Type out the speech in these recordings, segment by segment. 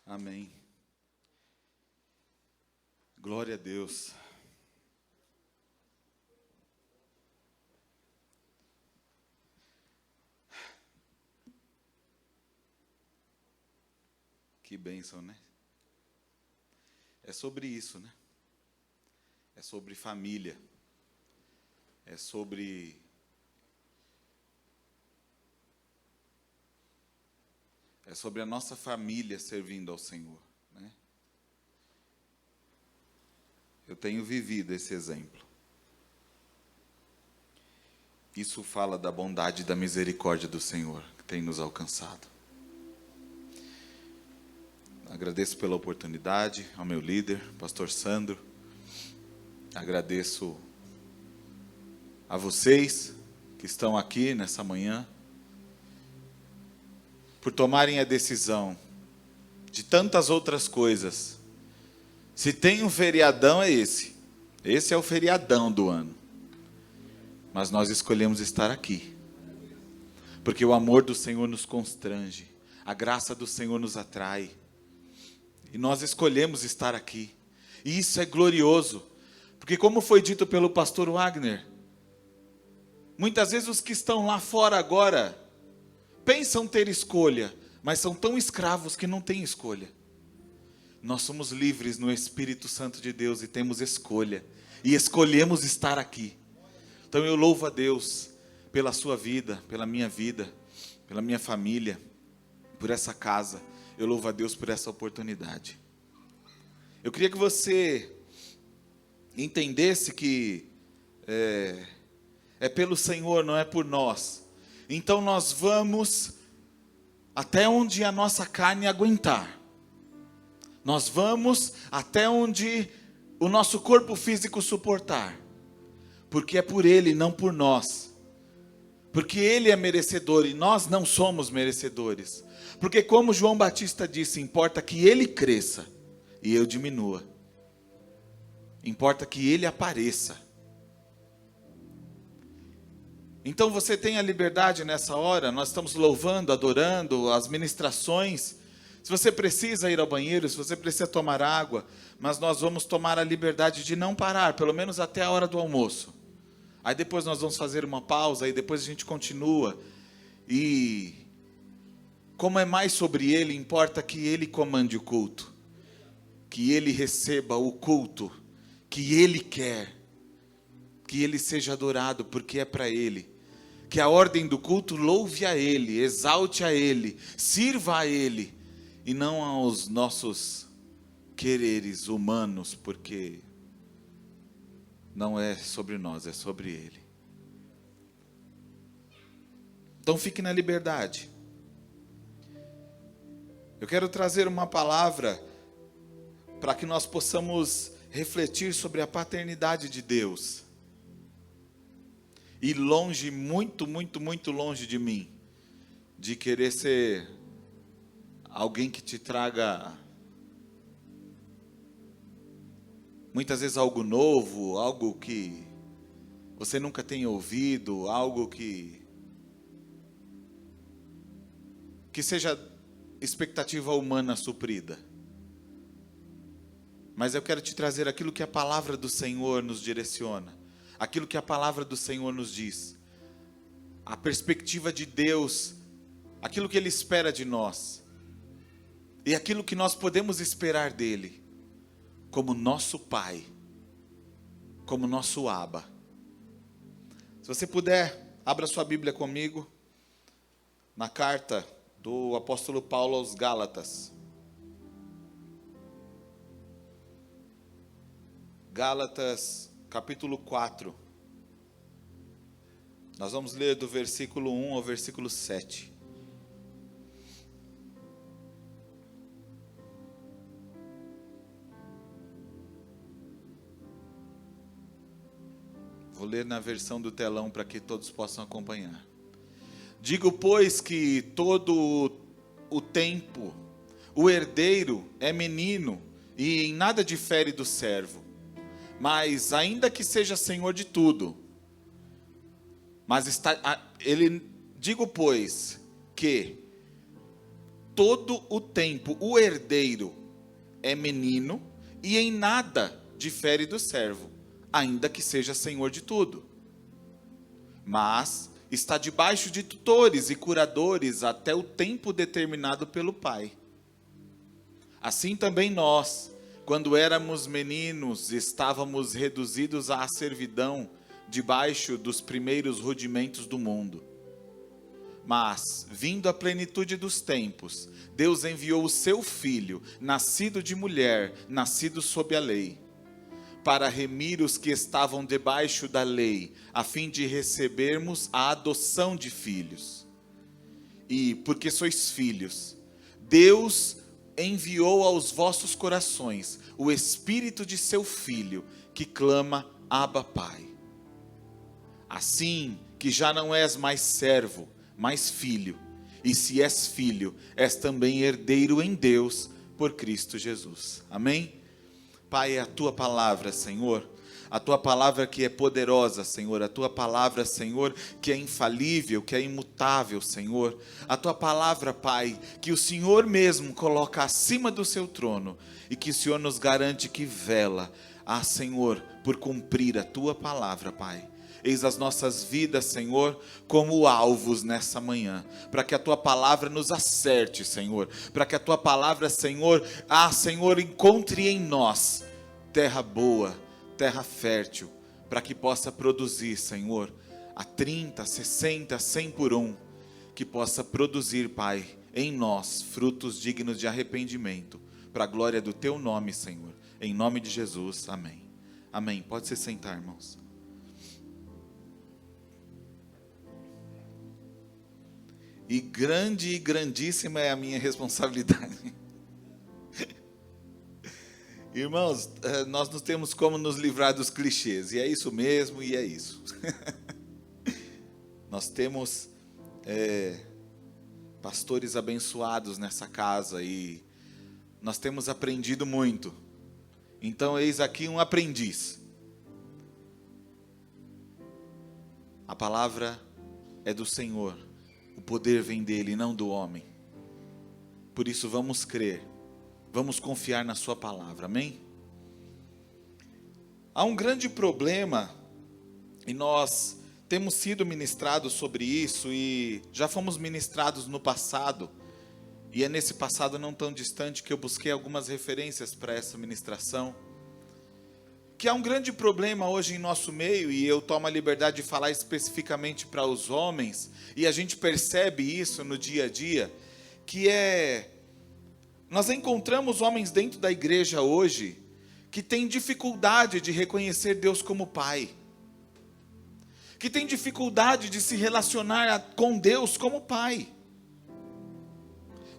Amém. Glória a Deus. Que bênção, né? É sobre isso, né? É sobre família. É sobre a nossa família servindo ao Senhor, né? Eu tenho vivido esse exemplo. Isso fala da bondade e da misericórdia do Senhor que tem nos alcançado. Agradeço pela oportunidade ao meu líder, pastor Sandro. Agradeço a vocês que estão aqui nessa manhã, por tomarem a decisão de tantas outras coisas. Se tem um feriadão, é esse. Esse é o feriadão do ano. Mas nós escolhemos estar aqui, porque o amor do Senhor nos constrange, a graça do Senhor nos atrai, e nós escolhemos estar aqui. E isso é glorioso, porque como foi dito pelo pastor Wagner, muitas vezes os que estão lá fora agora pensam ter escolha, mas são tão escravos que não têm escolha. Nós somos livres no Espírito Santo de Deus e temos escolha, e escolhemos estar aqui. Então eu louvo a Deus pela sua vida, pela minha família, por essa casa. Eu louvo a Deus por essa oportunidade. Eu queria que você entendesse que é pelo Senhor, não é por nós. Então nós vamos até onde a nossa carne aguentar. Nós vamos até onde o nosso corpo físico suportar. Porque é por Ele, não por nós. Porque Ele é merecedor e nós não somos merecedores. Porque como João Batista disse, importa que Ele cresça e eu diminua. Importa que Ele apareça. Então você tem a liberdade nessa hora, nós estamos louvando, adorando, as ministrações. Se você precisa ir ao banheiro, se você precisa tomar água, mas nós vamos tomar a liberdade de não parar, pelo menos até a hora do almoço. Aí depois nós vamos fazer uma pausa, aí depois a gente continua. E como é mais sobre Ele, importa que Ele comande o culto, que Ele receba o culto que Ele quer, que Ele seja adorado, porque é para Ele. Que a ordem do culto louve a Ele, exalte a Ele, sirva a Ele, e não aos nossos quereres humanos, porque não é sobre nós, é sobre Ele. Então fique na liberdade. Eu quero trazer uma palavra para que nós possamos refletir sobre a paternidade de Deus. E longe, muito, muito, muito longe de mim, de querer ser alguém que te traga muitas vezes algo novo, algo que você nunca tenha ouvido, algo que seja expectativa humana suprida. Mas eu quero te trazer aquilo que a palavra do Senhor nos direciona, aquilo que a palavra do Senhor nos diz, a perspectiva de Deus, aquilo que Ele espera de nós, e aquilo que nós podemos esperar dEle, como nosso Pai, como nosso Abba. Se você puder, abra sua Bíblia comigo, na carta do apóstolo Paulo aos Gálatas. Gálatas, capítulo 4. Nós vamos ler do versículo 1 ao versículo 7. Vou ler na versão do telão para que todos possam acompanhar. Digo, pois, que todo o tempo o herdeiro é menino e em nada difere do servo, mas ainda que seja senhor de tudo, digo, pois, que todo o tempo o herdeiro é menino e em nada difere do servo, ainda que seja senhor de tudo. Mas está debaixo de tutores e curadores até o tempo determinado pelo Pai. Assim também nós, quando éramos meninos, estávamos reduzidos à servidão debaixo dos primeiros rudimentos do mundo. Mas, vindo a plenitude dos tempos, Deus enviou o seu Filho, nascido de mulher, nascido sob a lei, para remir os que estavam debaixo da lei, a fim de recebermos a adoção de filhos. E, porque sois filhos, Deus enviou aos vossos corações o Espírito de seu Filho, que clama, Abba, Pai. Assim que já não és mais servo, mas filho, e se és filho, és também herdeiro em Deus, por Cristo Jesus. Amém? Pai, é a tua palavra, Senhor, a tua palavra que é poderosa, Senhor, a tua palavra, Senhor, que é infalível, que é imutável, Senhor, a tua palavra, Pai, que o Senhor mesmo coloca acima do seu trono, e que o Senhor nos garante que vela, Senhor, por cumprir a tua palavra, Pai. Eis as nossas vidas, Senhor, como alvos nessa manhã, para que a tua palavra nos acerte, Senhor, para que a tua palavra, Senhor, Senhor, encontre em nós terra boa, terra fértil, para que possa produzir, Senhor, a 30, 60, 100 por um, que possa produzir, Pai, em nós, frutos dignos de arrependimento, para a glória do teu nome, Senhor, em nome de Jesus, amém. Amém, pode se sentar, irmãos. E grande e grandíssima é a minha responsabilidade. Irmãos, nós não temos como nos livrar dos clichês. E é isso mesmo, e é isso. Nós temos pastores abençoados nessa casa. E nós temos aprendido muito. Então, eis aqui um aprendiz. A palavra é do Senhor. O poder vem dele, não do homem. Por isso vamos crer, vamos confiar na sua palavra, amém? Há um grande problema, e nós temos sido ministrados sobre isso, e já fomos ministrados no passado, e é nesse passado não tão distante que eu busquei algumas referências para essa ministração, que há um grande problema hoje em nosso meio, e eu tomo a liberdade de falar especificamente para os homens, e a gente percebe isso no dia a dia, que nós encontramos homens dentro da igreja hoje, que têm dificuldade de reconhecer Deus como Pai, que têm dificuldade de se relacionar com Deus como Pai.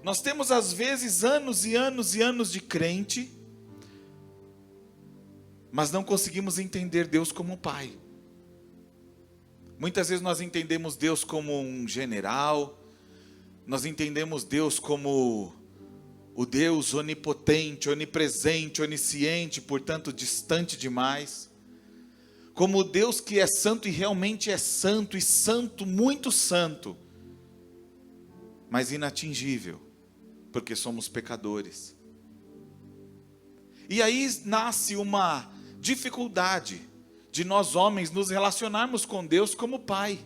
Nós temos às vezes anos e anos e anos de crente, mas não conseguimos entender Deus como Pai. Muitas vezes nós entendemos Deus como um general, nós entendemos Deus como o Deus onipotente, onipresente, onisciente, portanto distante demais, como o Deus que é santo e realmente é santo, e santo, muito santo, mas inatingível, porque somos pecadores. E aí nasce uma dificuldade de nós homens nos relacionarmos com Deus como Pai.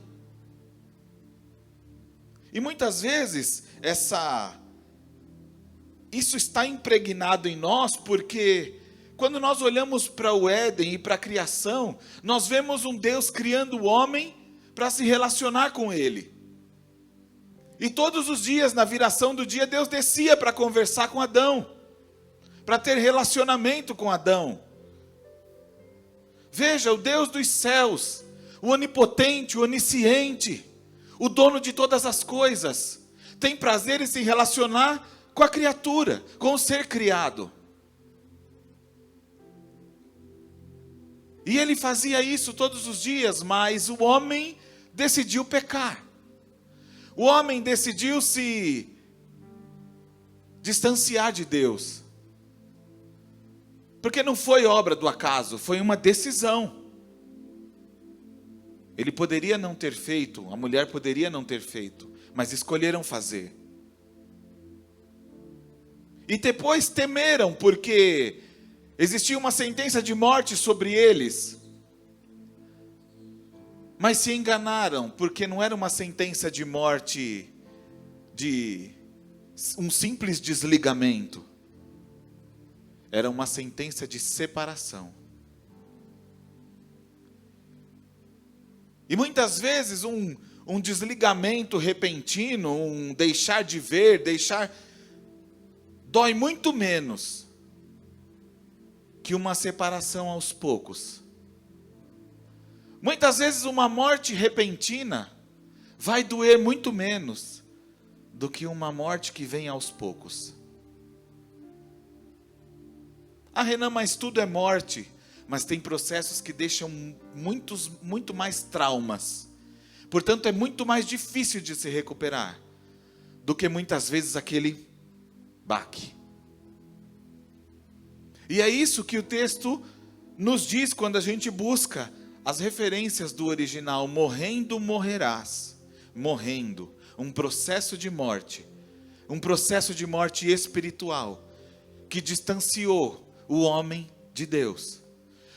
E muitas vezes isso está impregnado em nós, porque quando nós olhamos para o Éden e para a criação, nós vemos um Deus criando o homem para se relacionar com ele. E todos os dias, na viração do dia, Deus descia para conversar com Adão, para ter relacionamento com Adão. Veja, o Deus dos céus, o onipotente, o onisciente, o dono de todas as coisas, tem prazer em se relacionar com a criatura, com o ser criado. E ele fazia isso todos os dias, mas o homem decidiu pecar. O homem decidiu se distanciar de Deus. Porque não foi obra do acaso, foi uma decisão. Ele poderia não ter feito, a mulher poderia não ter feito, mas escolheram fazer. E depois temeram, porque existia uma sentença de morte sobre eles. Mas se enganaram, porque não era uma sentença de morte de um simples desligamento. Era uma sentença de separação. E muitas vezes um desligamento repentino, um deixar de ver, dói muito menos que uma separação aos poucos. Muitas vezes uma morte repentina vai doer muito menos do que uma morte que vem aos poucos. Ah, Renan, mas tudo é morte. Mas tem processos que deixam muito mais traumas. Portanto, é muito mais difícil de se recuperar do que muitas vezes aquele baque. E é isso que o texto nos diz quando a gente busca as referências do original. Morrendo, morrerás. Morrendo. Um processo de morte. Um processo de morte espiritual que distanciou o homem de Deus,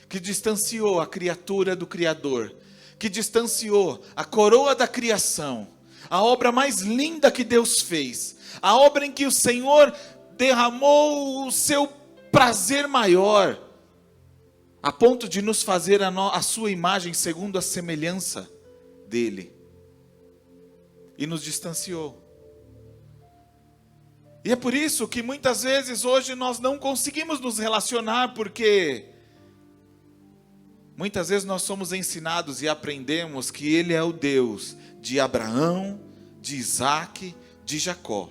que distanciou a criatura do Criador, que distanciou a coroa da criação, a obra mais linda que Deus fez, a obra em que o Senhor derramou o seu prazer maior, a ponto de nos fazer a sua imagem segundo a semelhança dele, e nos distanciou. E é por isso que muitas vezes hoje nós não conseguimos nos relacionar, porque muitas vezes nós somos ensinados e aprendemos que Ele é o Deus de Abraão, de Isaac, de Jacó.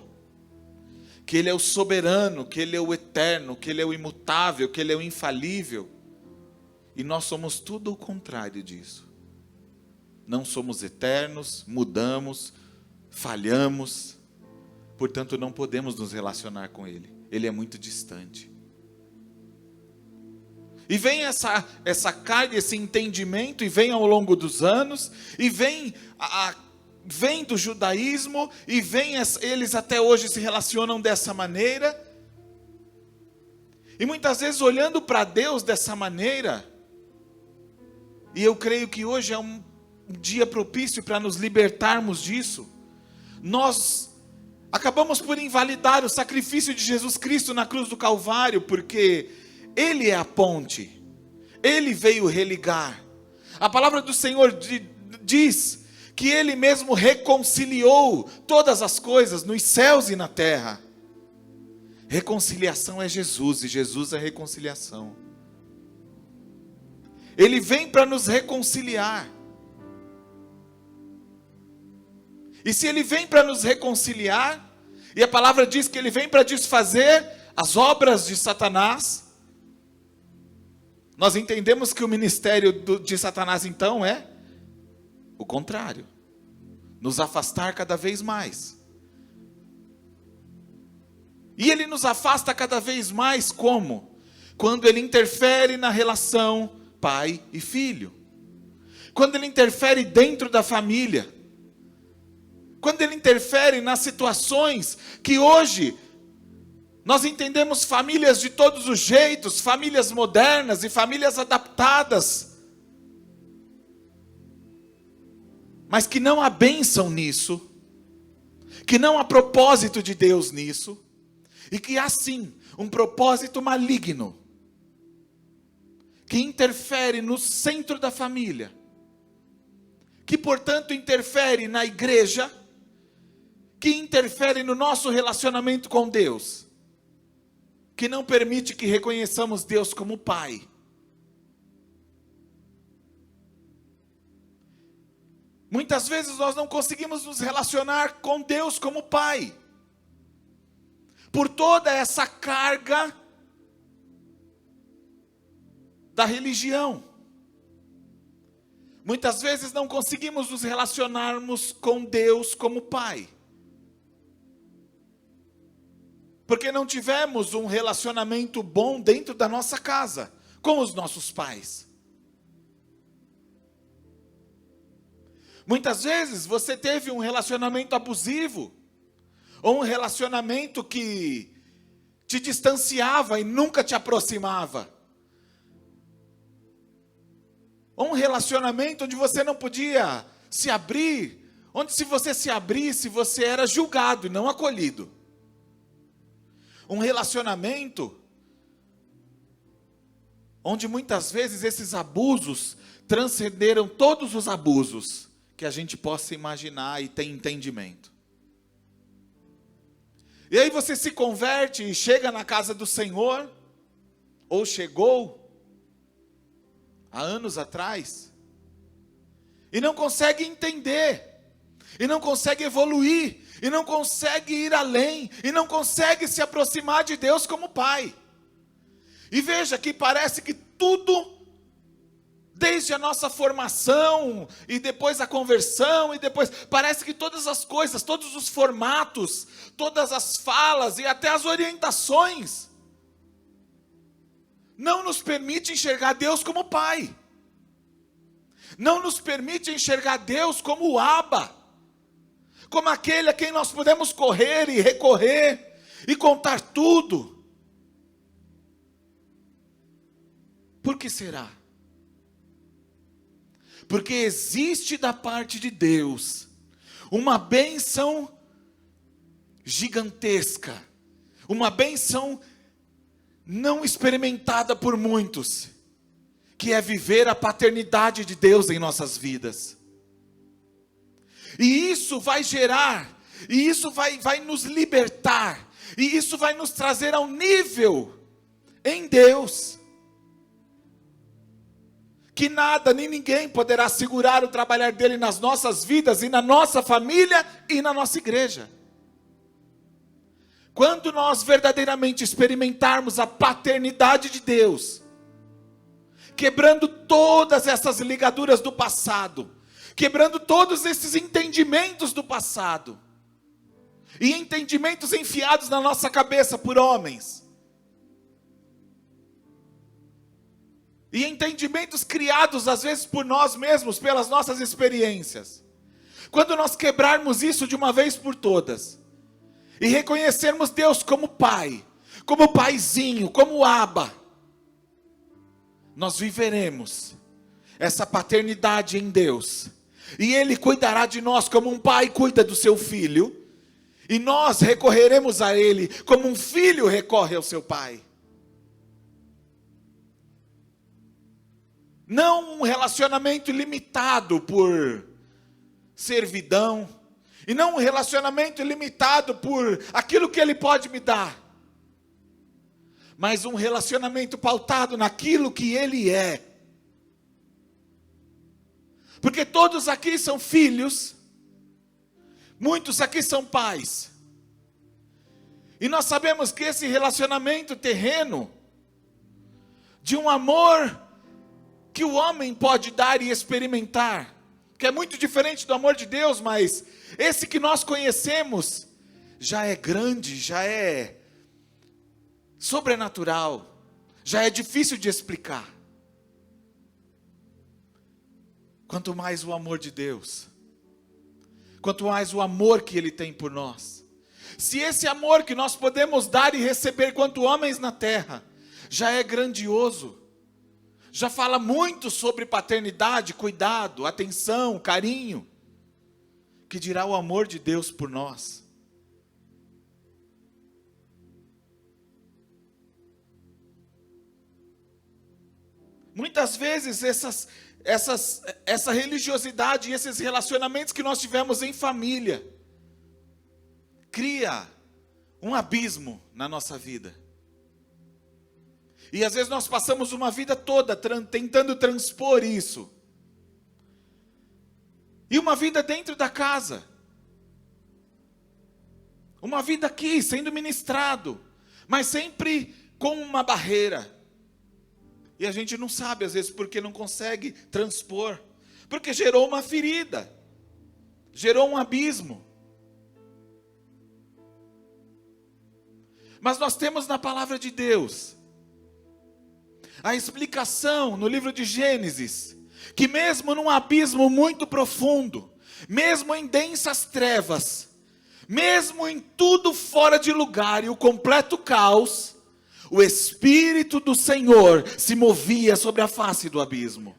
Que Ele é o soberano, que Ele é o eterno, que Ele é o imutável, que Ele é o infalível. E nós somos tudo o contrário disso. Não somos eternos, mudamos, falhamos. Portanto, não podemos nos relacionar com Ele. Ele é muito distante. E vem essa carga, esse entendimento, e vem ao longo dos anos, e vem do judaísmo, e eles até hoje se relacionam dessa maneira. E muitas vezes olhando para Deus dessa maneira, e eu creio que hoje é um dia propício para nos libertarmos disso, nós acabamos por invalidar o sacrifício de Jesus Cristo na cruz do Calvário, porque Ele é a ponte, Ele veio religar. A palavra do Senhor diz que Ele mesmo reconciliou todas as coisas nos céus e na terra. Reconciliação é Jesus, e Jesus é reconciliação. Ele vem para nos reconciliar. E se Ele vem para nos reconciliar, e a palavra diz que Ele vem para desfazer as obras de Satanás, nós entendemos que o ministério de Satanás então é o contrário, nos afastar cada vez mais. E ele nos afasta cada vez mais como? Quando ele interfere na relação pai e filho, quando ele interfere dentro da família, quando ele interfere nas situações que hoje nós entendemos famílias de todos os jeitos, famílias modernas e famílias adaptadas, mas que não há bênção nisso, que não há propósito de Deus nisso, e que há sim um propósito maligno, que interfere no centro da família, que portanto interfere na igreja, que interfere no nosso relacionamento com Deus, que não permite que reconheçamos Deus como Pai. Muitas vezes nós não conseguimos nos relacionar com Deus como Pai, por toda essa carga da religião. Muitas vezes não conseguimos nos relacionarmos com Deus como Pai, porque não tivemos um relacionamento bom dentro da nossa casa, com os nossos pais. Muitas vezes você teve um relacionamento abusivo, ou um relacionamento que te distanciava e nunca te aproximava. Ou um relacionamento onde você não podia se abrir, onde se você se abrisse, você era julgado e não acolhido. Um relacionamento onde muitas vezes esses abusos transcenderam todos os abusos que a gente possa imaginar e ter entendimento. E aí você se converte e chega na casa do Senhor, ou chegou há anos atrás, e não consegue entender, e não consegue evoluir, e não consegue ir além, e não consegue se aproximar de Deus como Pai. E veja que parece que tudo, desde a nossa formação, e depois a conversão, e depois, parece que todas as coisas, todos os formatos, todas as falas, e até as orientações, não nos permite enxergar Deus como Pai. Não nos permite enxergar Deus como o Abba, como aquele a quem nós podemos correr e recorrer, e contar tudo. Por que será? Porque existe da parte de Deus uma bênção gigantesca, uma bênção não experimentada por muitos, que é viver a paternidade de Deus em nossas vidas. E isso vai gerar, e isso vai nos libertar, e isso vai nos trazer ao nível em Deus, que nada nem ninguém poderá segurar o trabalhar dele nas nossas vidas, e na nossa família, e na nossa igreja. Quando nós verdadeiramente experimentarmos a paternidade de Deus, quebrando todas essas ligaduras do passado, quebrando todos esses entendimentos do passado, e entendimentos enfiados na nossa cabeça por homens, e entendimentos criados às vezes por nós mesmos, pelas nossas experiências. Quando nós quebrarmos isso de uma vez por todas, e reconhecermos Deus como Pai, como Paizinho, como Abba, nós viveremos essa paternidade em Deus, e Ele cuidará de nós como um pai cuida do seu filho, e nós recorreremos a Ele como um filho recorre ao seu pai. Não um relacionamento limitado por servidão, e não um relacionamento limitado por aquilo que Ele pode me dar, mas um relacionamento pautado naquilo que Ele é. Porque todos aqui são filhos, muitos aqui são pais, e nós sabemos que esse relacionamento terreno, de um amor que o homem pode dar e experimentar, que é muito diferente do amor de Deus, mas esse que nós conhecemos, já é grande, já é sobrenatural, já é difícil de explicar. Quanto mais o amor de Deus, quanto mais o amor que Ele tem por nós. Se esse amor que nós podemos dar e receber quanto homens na terra, já é grandioso, já fala muito sobre paternidade, cuidado, atenção, carinho, que dirá o amor de Deus por nós. Muitas vezes essa religiosidade e esses relacionamentos que nós tivemos em família, cria um abismo na nossa vida. E às vezes nós passamos uma vida toda tentando transpor isso. E uma vida dentro da casa. Uma vida aqui, sendo ministrado, mas sempre com uma barreira. E a gente não sabe às vezes porque não consegue transpor. Porque gerou uma ferida. Gerou um abismo. Mas nós temos na palavra de Deus a explicação no livro de Gênesis, que mesmo num abismo muito profundo, mesmo em densas trevas, Mesmo em tudo fora de lugar e o completo caos, o Espírito do Senhor se movia sobre a face do abismo.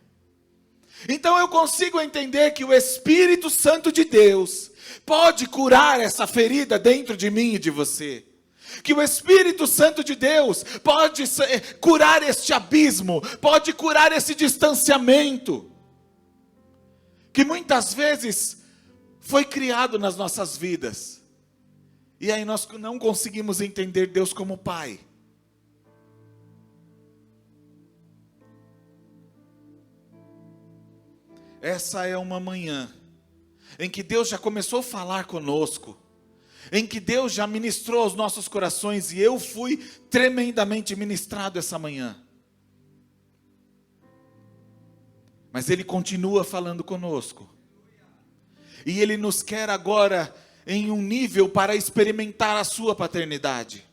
Então eu consigo entender que o Espírito Santo de Deus pode curar essa ferida dentro de mim e de você. Que o Espírito Santo de Deus pode curar este abismo, pode curar esse distanciamento, que muitas vezes foi criado nas nossas vidas. E aí nós não conseguimos entender Deus como Pai. Essa é uma manhã em que Deus já começou a falar conosco, em que Deus já ministrou aos nossos corações, e eu fui tremendamente ministrado essa manhã. Mas Ele continua falando conosco, e Ele nos quer agora em um nível para experimentar a sua paternidade,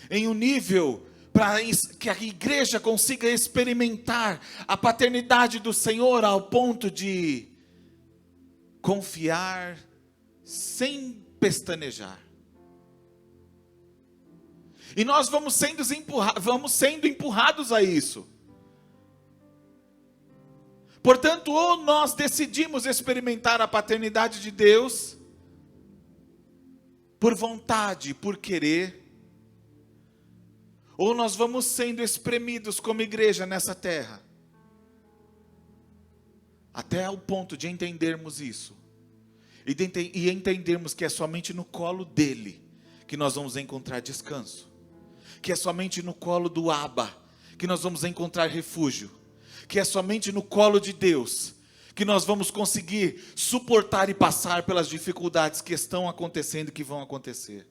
em um nível para que a igreja consiga experimentar a paternidade do Senhor ao ponto de confiar sem pestanejar. E nós vamos sendo empurrados a isso. Portanto, ou nós decidimos experimentar a paternidade de Deus por vontade, por querer, ou nós vamos sendo espremidos como igreja nessa terra, até o ponto de entendermos isso, e entendermos que é somente no colo dele que nós vamos encontrar descanso, que é somente no colo do Abba que nós vamos encontrar refúgio, que é somente no colo de Deus que nós vamos conseguir suportar e passar pelas dificuldades que estão acontecendo e que vão acontecer.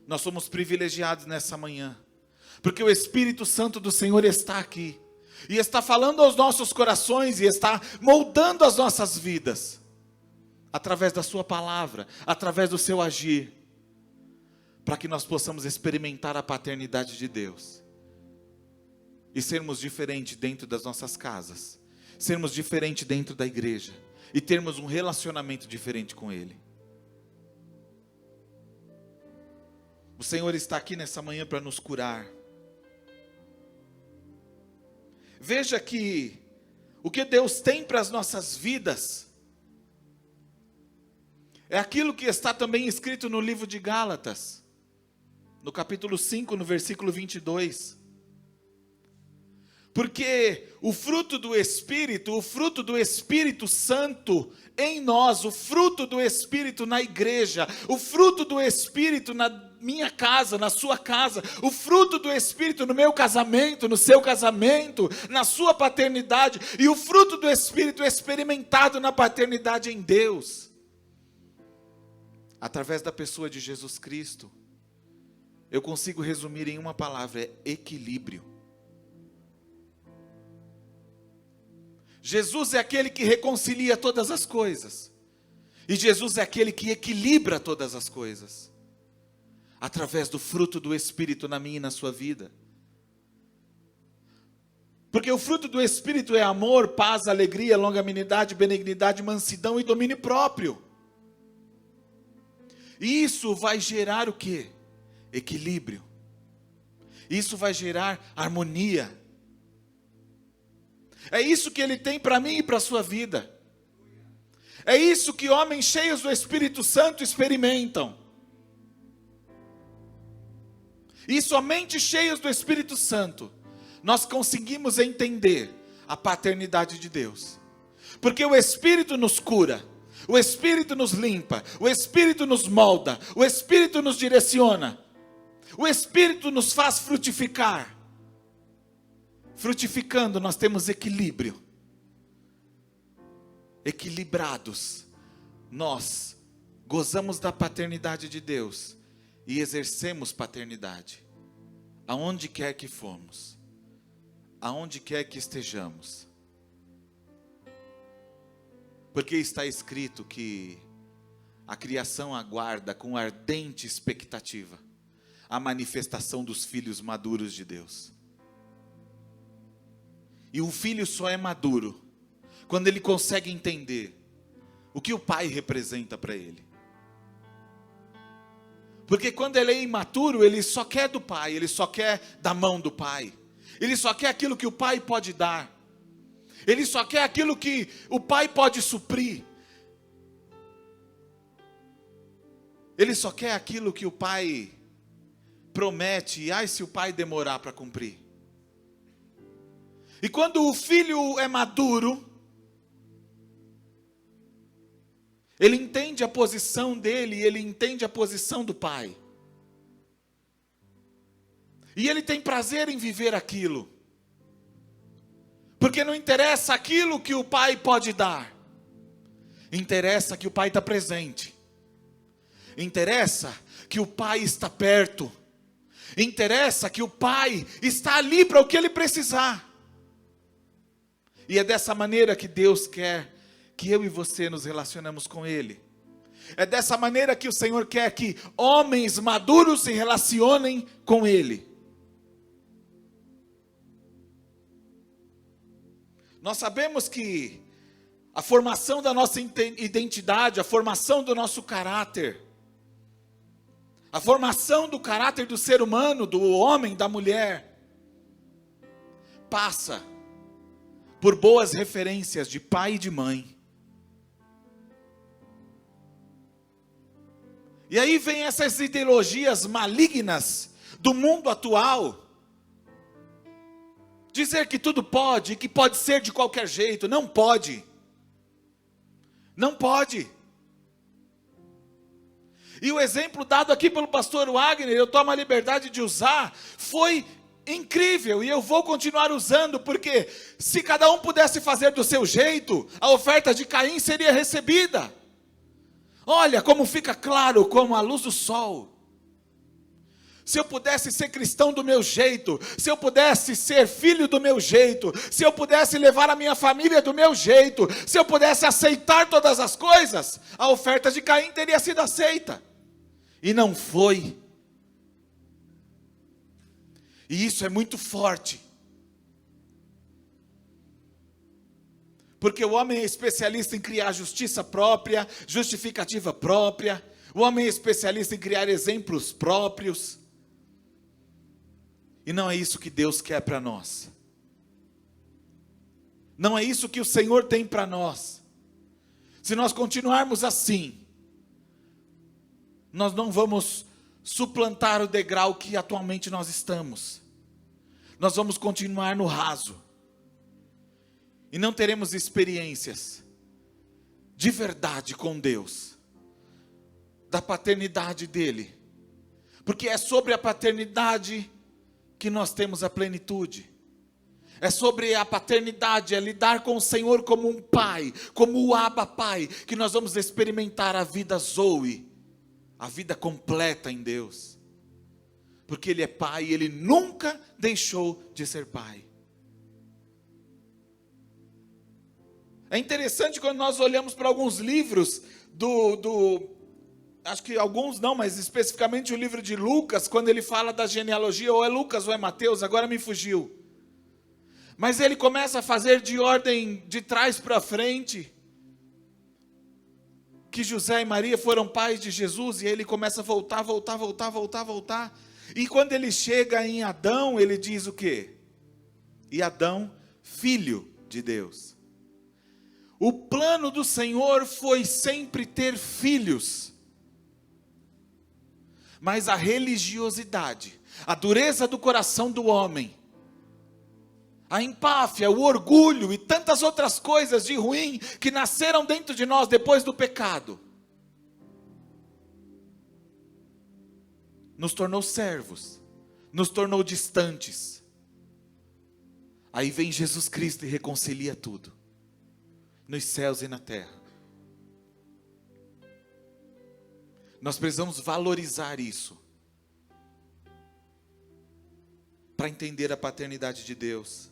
Nós somos privilegiados nessa manhã, porque o Espírito Santo do Senhor está aqui, e está falando aos nossos corações, e está moldando as nossas vidas, através da sua palavra, através do seu agir, para que nós possamos experimentar a paternidade de Deus, e sermos diferentes dentro das nossas casas, sermos diferentes dentro da igreja, e termos um relacionamento diferente com Ele. O Senhor está aqui nessa manhã para nos curar. Veja que o que Deus tem para as nossas vidas é aquilo que está também escrito no livro de Gálatas, no capítulo 5, no versículo 22. Porque o fruto do Espírito Santo em nós, o fruto do Espírito na igreja, o fruto do Espírito na minha casa, na sua casa, o fruto do Espírito no meu casamento, no seu casamento, na sua paternidade, e o fruto do Espírito experimentado na paternidade em Deus, através da pessoa de Jesus Cristo, eu consigo resumir em uma palavra: é equilíbrio. Jesus é aquele que reconcilia todas as coisas, e Jesus é aquele que equilibra todas as coisas, através do fruto do Espírito na minha e na sua vida. Porque o fruto do Espírito é amor, paz, alegria, longanimidade, benignidade, mansidão e domínio próprio. E isso vai gerar o quê? Equilíbrio. Isso vai gerar harmonia. É isso que Ele tem para mim e para a sua vida. É isso que homens cheios do Espírito Santo experimentam. E somente cheios do Espírito Santo nós conseguimos entender a paternidade de Deus. Porque o Espírito nos cura, o Espírito nos limpa, o Espírito nos molda, o Espírito nos direciona, o Espírito nos faz frutificar. Frutificando, nós temos equilíbrio. Equilibrados, nós gozamos da paternidade de Deus e exercemos paternidade, aonde quer que formos, aonde quer que estejamos. Porque está escrito que a criação aguarda com ardente expectativa a manifestação dos filhos maduros de Deus. E um filho só é maduro quando ele consegue entender o que o pai representa para ele. Porque quando ele é imaturo, ele só quer do pai, ele só quer da mão do pai. Ele só quer aquilo que o pai pode dar. Ele só quer aquilo que o pai pode suprir. Ele só quer aquilo que o pai promete, e ai se o pai demorar para cumprir. E quando o filho é maduro, ele entende a posição dele, ele entende a posição do pai. E ele tem prazer em viver aquilo. Porque não interessa aquilo que o pai pode dar. Interessa que o pai está presente. Interessa que o pai está perto. Interessa que o pai está ali para o que ele precisar. E é dessa maneira que Deus quer que eu e você nos relacionamos com Ele. É dessa maneira que o Senhor quer que homens maduros se relacionem com Ele. Nós sabemos que a formação da nossa identidade, a formação do nosso caráter, a formação do caráter do ser humano, do homem, da mulher, passa por boas referências de pai e de mãe. E aí vem essas ideologias malignas do mundo atual. Dizer que tudo pode, que pode ser de qualquer jeito. Não pode. Não pode. E o exemplo dado aqui pelo pastor Wagner, eu tomo a liberdade de usar, foi incrível. E eu vou continuar usando, porque se cada um pudesse fazer do seu jeito, a oferta de Caim seria recebida. Olha como fica claro, como a luz do sol. Se eu pudesse ser cristão do meu jeito, se eu pudesse ser filho do meu jeito, se eu pudesse levar a minha família do meu jeito, se eu pudesse aceitar todas as coisas, a oferta de Caim teria sido aceita. E não foi. E isso é muito forte. Porque o homem é especialista em criar justiça própria, justificativa própria. O homem é especialista em criar exemplos próprios. E não é isso que Deus quer para nós. Não é isso que o Senhor tem para nós. Se nós continuarmos assim, nós não vamos suplantar o degrau que atualmente nós estamos. Nós vamos continuar no raso. E não teremos experiências de verdade com Deus, da paternidade dEle. Porque é sobre a paternidade que nós temos a plenitude. É sobre a paternidade, é lidar com o Senhor como um pai, como o Abba Pai, que nós vamos experimentar a vida Zoe, a vida completa em Deus. Porque Ele é pai e Ele nunca deixou de ser pai. É interessante quando nós olhamos para alguns livros acho que alguns não, mas especificamente o livro de Lucas, quando ele fala da genealogia, ou é Lucas ou é Mateus, agora me fugiu. Mas ele começa a fazer de ordem de trás para frente, que José e Maria foram pais de Jesus, e ele começa a voltar. E quando ele chega em Adão, ele diz o quê? E Adão, filho de Deus. O plano do Senhor foi sempre ter filhos. Mas a religiosidade, a dureza do coração do homem, a empáfia, o orgulho e tantas outras coisas de ruim que nasceram dentro de nós depois do pecado, nos tornou servos, nos tornou distantes. Aí vem Jesus Cristo e reconcilia tudo, nos céus e na terra. Nós precisamos valorizar isso, para entender a paternidade de Deus.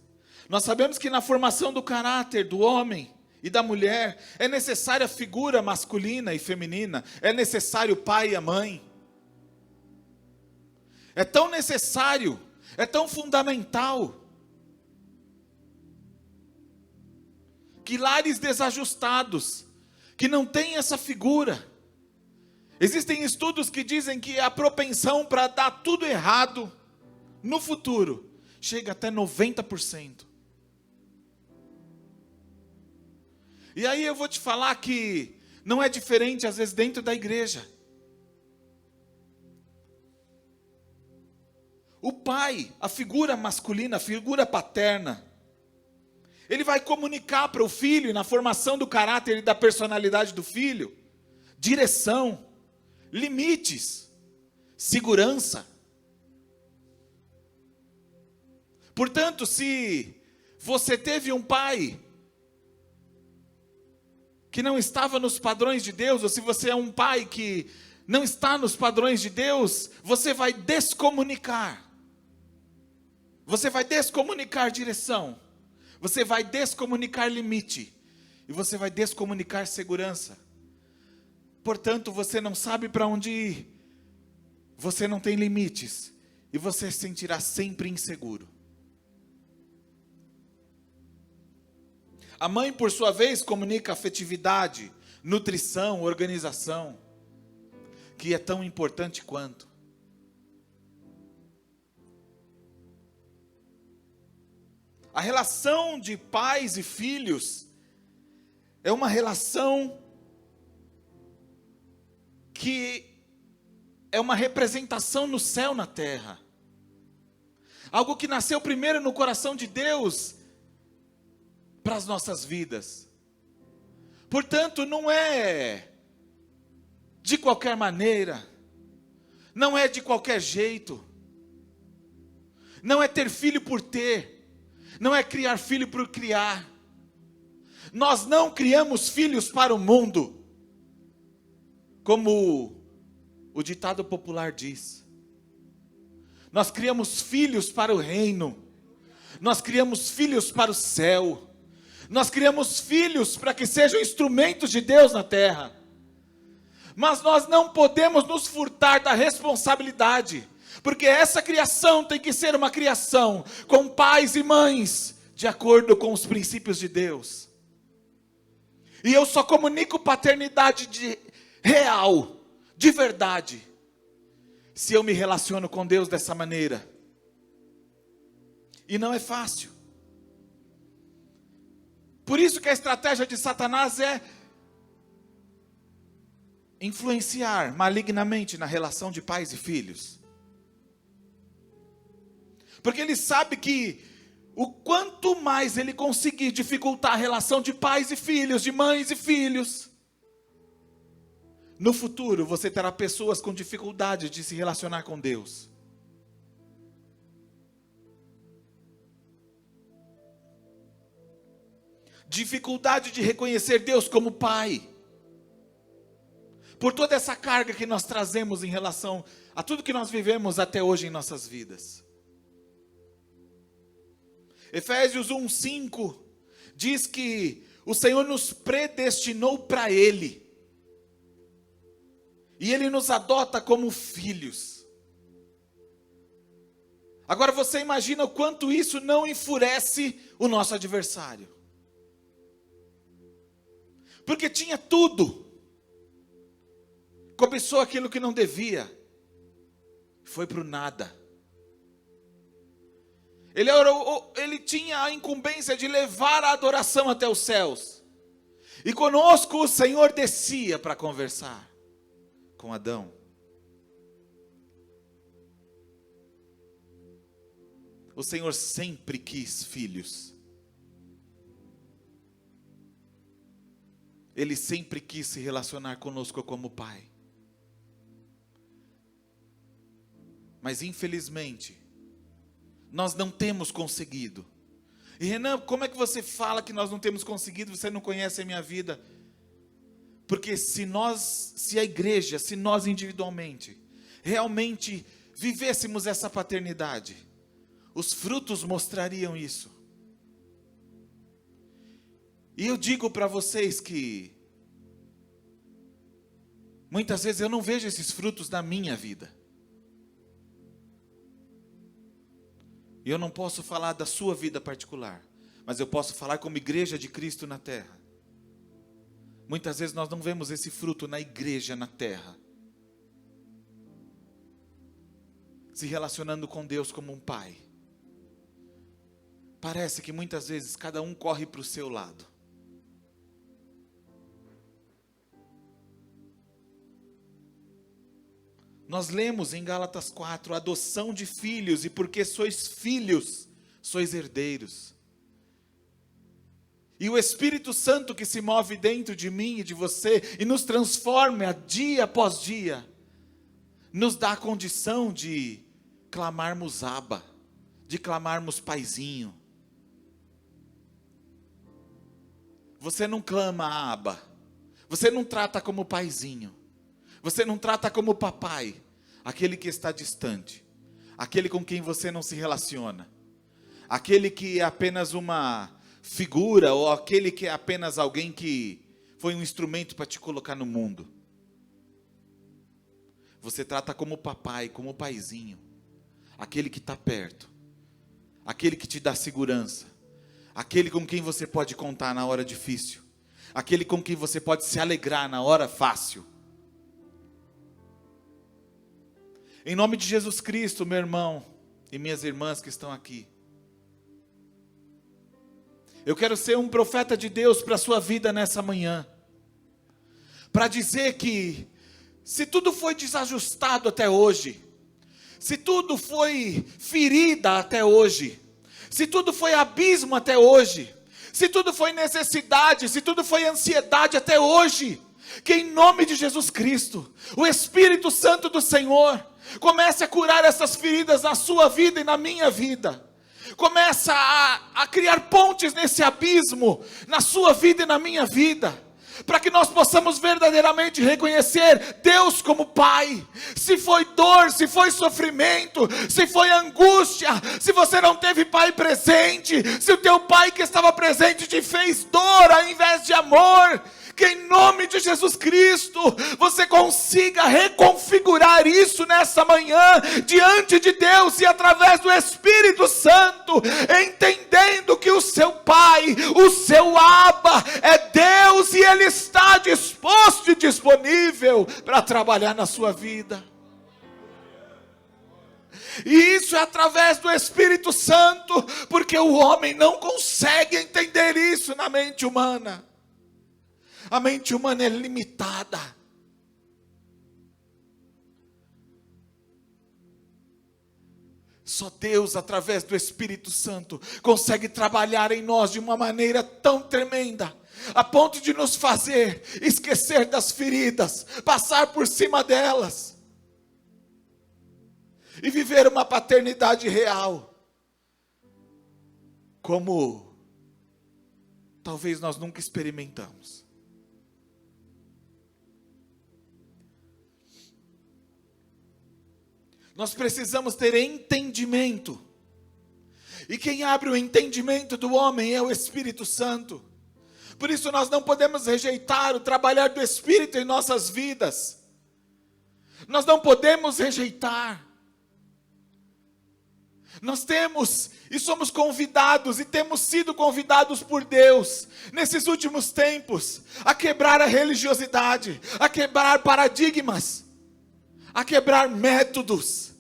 Nós sabemos que na formação do caráter do homem e da mulher, é necessária a figura masculina e feminina, é necessário o pai e a mãe. É tão necessário, é tão fundamental, que lares desajustados, que não tem essa figura. Existem estudos que dizem que a propensão para dar tudo errado no futuro chega até 90%. E aí eu vou te falar que não é diferente às vezes dentro da igreja. O pai, a figura masculina, a figura paterna, ele vai comunicar para o filho, na formação do caráter e da personalidade do filho, direção, limites, segurança. Portanto, se você teve um pai que não estava nos padrões de Deus, ou se você é um pai que não está nos padrões de Deus, você vai descomunicar. Você vai descomunicar direção. Você vai descomunicar limite. E você vai descomunicar segurança. Portanto, você não sabe para onde ir. Você não tem limites. E você se sentirá sempre inseguro. A mãe, por sua vez, comunica afetividade, nutrição, organização, que é tão importante quanto. A relação de pais e filhos é uma relação que é uma representação no céu, na terra. Algo que nasceu primeiro no coração de Deus para as nossas vidas. Portanto, não é de qualquer maneira, não é de qualquer jeito, não é ter filho por ter, não é criar filho por criar. Nós não criamos filhos para o mundo, como o ditado popular diz. Nós criamos filhos para o reino, nós criamos filhos para o céu, nós criamos filhos para que sejam instrumentos de Deus na terra. Mas nós não podemos nos furtar da responsabilidade, porque essa criação tem que ser uma criação com pais e mães, de acordo com os princípios de Deus. E eu só comunico paternidade real, de verdade, se eu me relaciono com Deus dessa maneira. E não é fácil. Por isso que a estratégia de Satanás é influenciar malignamente na relação de pais e filhos. Porque ele sabe que o quanto mais ele conseguir dificultar a relação de pais e filhos, de mães e filhos, no futuro você terá pessoas com dificuldade de se relacionar com Deus. Dificuldade de reconhecer Deus como Pai. Por toda essa carga que nós trazemos em relação a tudo que nós vivemos até hoje em nossas vidas. Efésios 1:5 diz que o Senhor nos predestinou para Ele. E Ele nos adota como filhos. Agora você imagina o quanto isso não enfurece o nosso adversário. Porque tinha tudo. Cobiçou aquilo que não devia. Foi para o nada. Ele tinha a incumbência de levar a adoração até os céus. E conosco o Senhor descia para conversar com Adão. O Senhor sempre quis filhos. Ele sempre quis se relacionar conosco como Pai. Mas infelizmente, nós não temos conseguido. E Renan, como é que você fala que nós não temos conseguido? Você não conhece a minha vida. Porque se a igreja, se nós individualmente, realmente vivêssemos essa paternidade, os frutos mostrariam isso. E eu digo para vocês que muitas vezes eu não vejo esses frutos na minha vida. E eu não posso falar da sua vida particular, mas eu posso falar como igreja de Cristo na terra. Muitas vezes nós não vemos esse fruto na igreja, na terra. Se relacionando com Deus como um pai. Parece que muitas vezes cada um corre para o seu lado. Nós lemos em Gálatas 4, adoção de filhos, e porque sois filhos, sois herdeiros. E o Espírito Santo que se move dentro de mim e de você, e nos transforma dia após dia, nos dá a condição de clamarmos Abba, de clamarmos Paizinho. Você não clama Abba, você não trata como Paizinho, você não trata como papai, aquele que está distante, aquele com quem você não se relaciona, aquele que é apenas uma figura, ou aquele que é apenas alguém que foi um instrumento para te colocar no mundo. Você trata como papai, como paizinho, aquele que está perto, aquele que te dá segurança, aquele com quem você pode contar na hora difícil, aquele com quem você pode se alegrar na hora fácil. Em nome de Jesus Cristo, meu irmão e minhas irmãs que estão aqui, eu quero ser um profeta de Deus para a sua vida nessa manhã, para dizer que, se tudo foi desajustado até hoje, se tudo foi ferida até hoje, se tudo foi abismo até hoje, se tudo foi necessidade, se tudo foi ansiedade até hoje, que em nome de Jesus Cristo, o Espírito Santo do Senhor, comece a curar essas feridas na sua vida e na minha vida. Começa a criar pontes nesse abismo, na sua vida e na minha vida, para que nós possamos verdadeiramente reconhecer Deus como Pai. Se foi dor, se foi sofrimento, se foi angústia, se você não teve pai presente, se o teu pai que estava presente te fez dor ao invés de amor, que em nome de Jesus Cristo, você consiga reconfigurar isso nessa manhã, diante de Deus e através do Espírito Santo, entendendo que o seu Pai, o seu Abba, é Deus e Ele está disposto e disponível para trabalhar na sua vida. E isso é através do Espírito Santo, porque o homem não consegue entender isso na mente humana. A mente humana é limitada. Só Deus, através do Espírito Santo, consegue trabalhar em nós de uma maneira tão tremenda, a ponto de nos fazer esquecer das feridas, passar por cima delas, e viver uma paternidade real, como talvez nós nunca experimentamos. Nós precisamos ter entendimento. E quem abre o entendimento do homem é o Espírito Santo. Por isso nós não podemos rejeitar o trabalhar do Espírito em nossas vidas. Nós não podemos rejeitar. Nós temos e somos convidados e temos sido convidados por Deus nesses últimos tempos a quebrar a religiosidade, a quebrar paradigmas, a quebrar métodos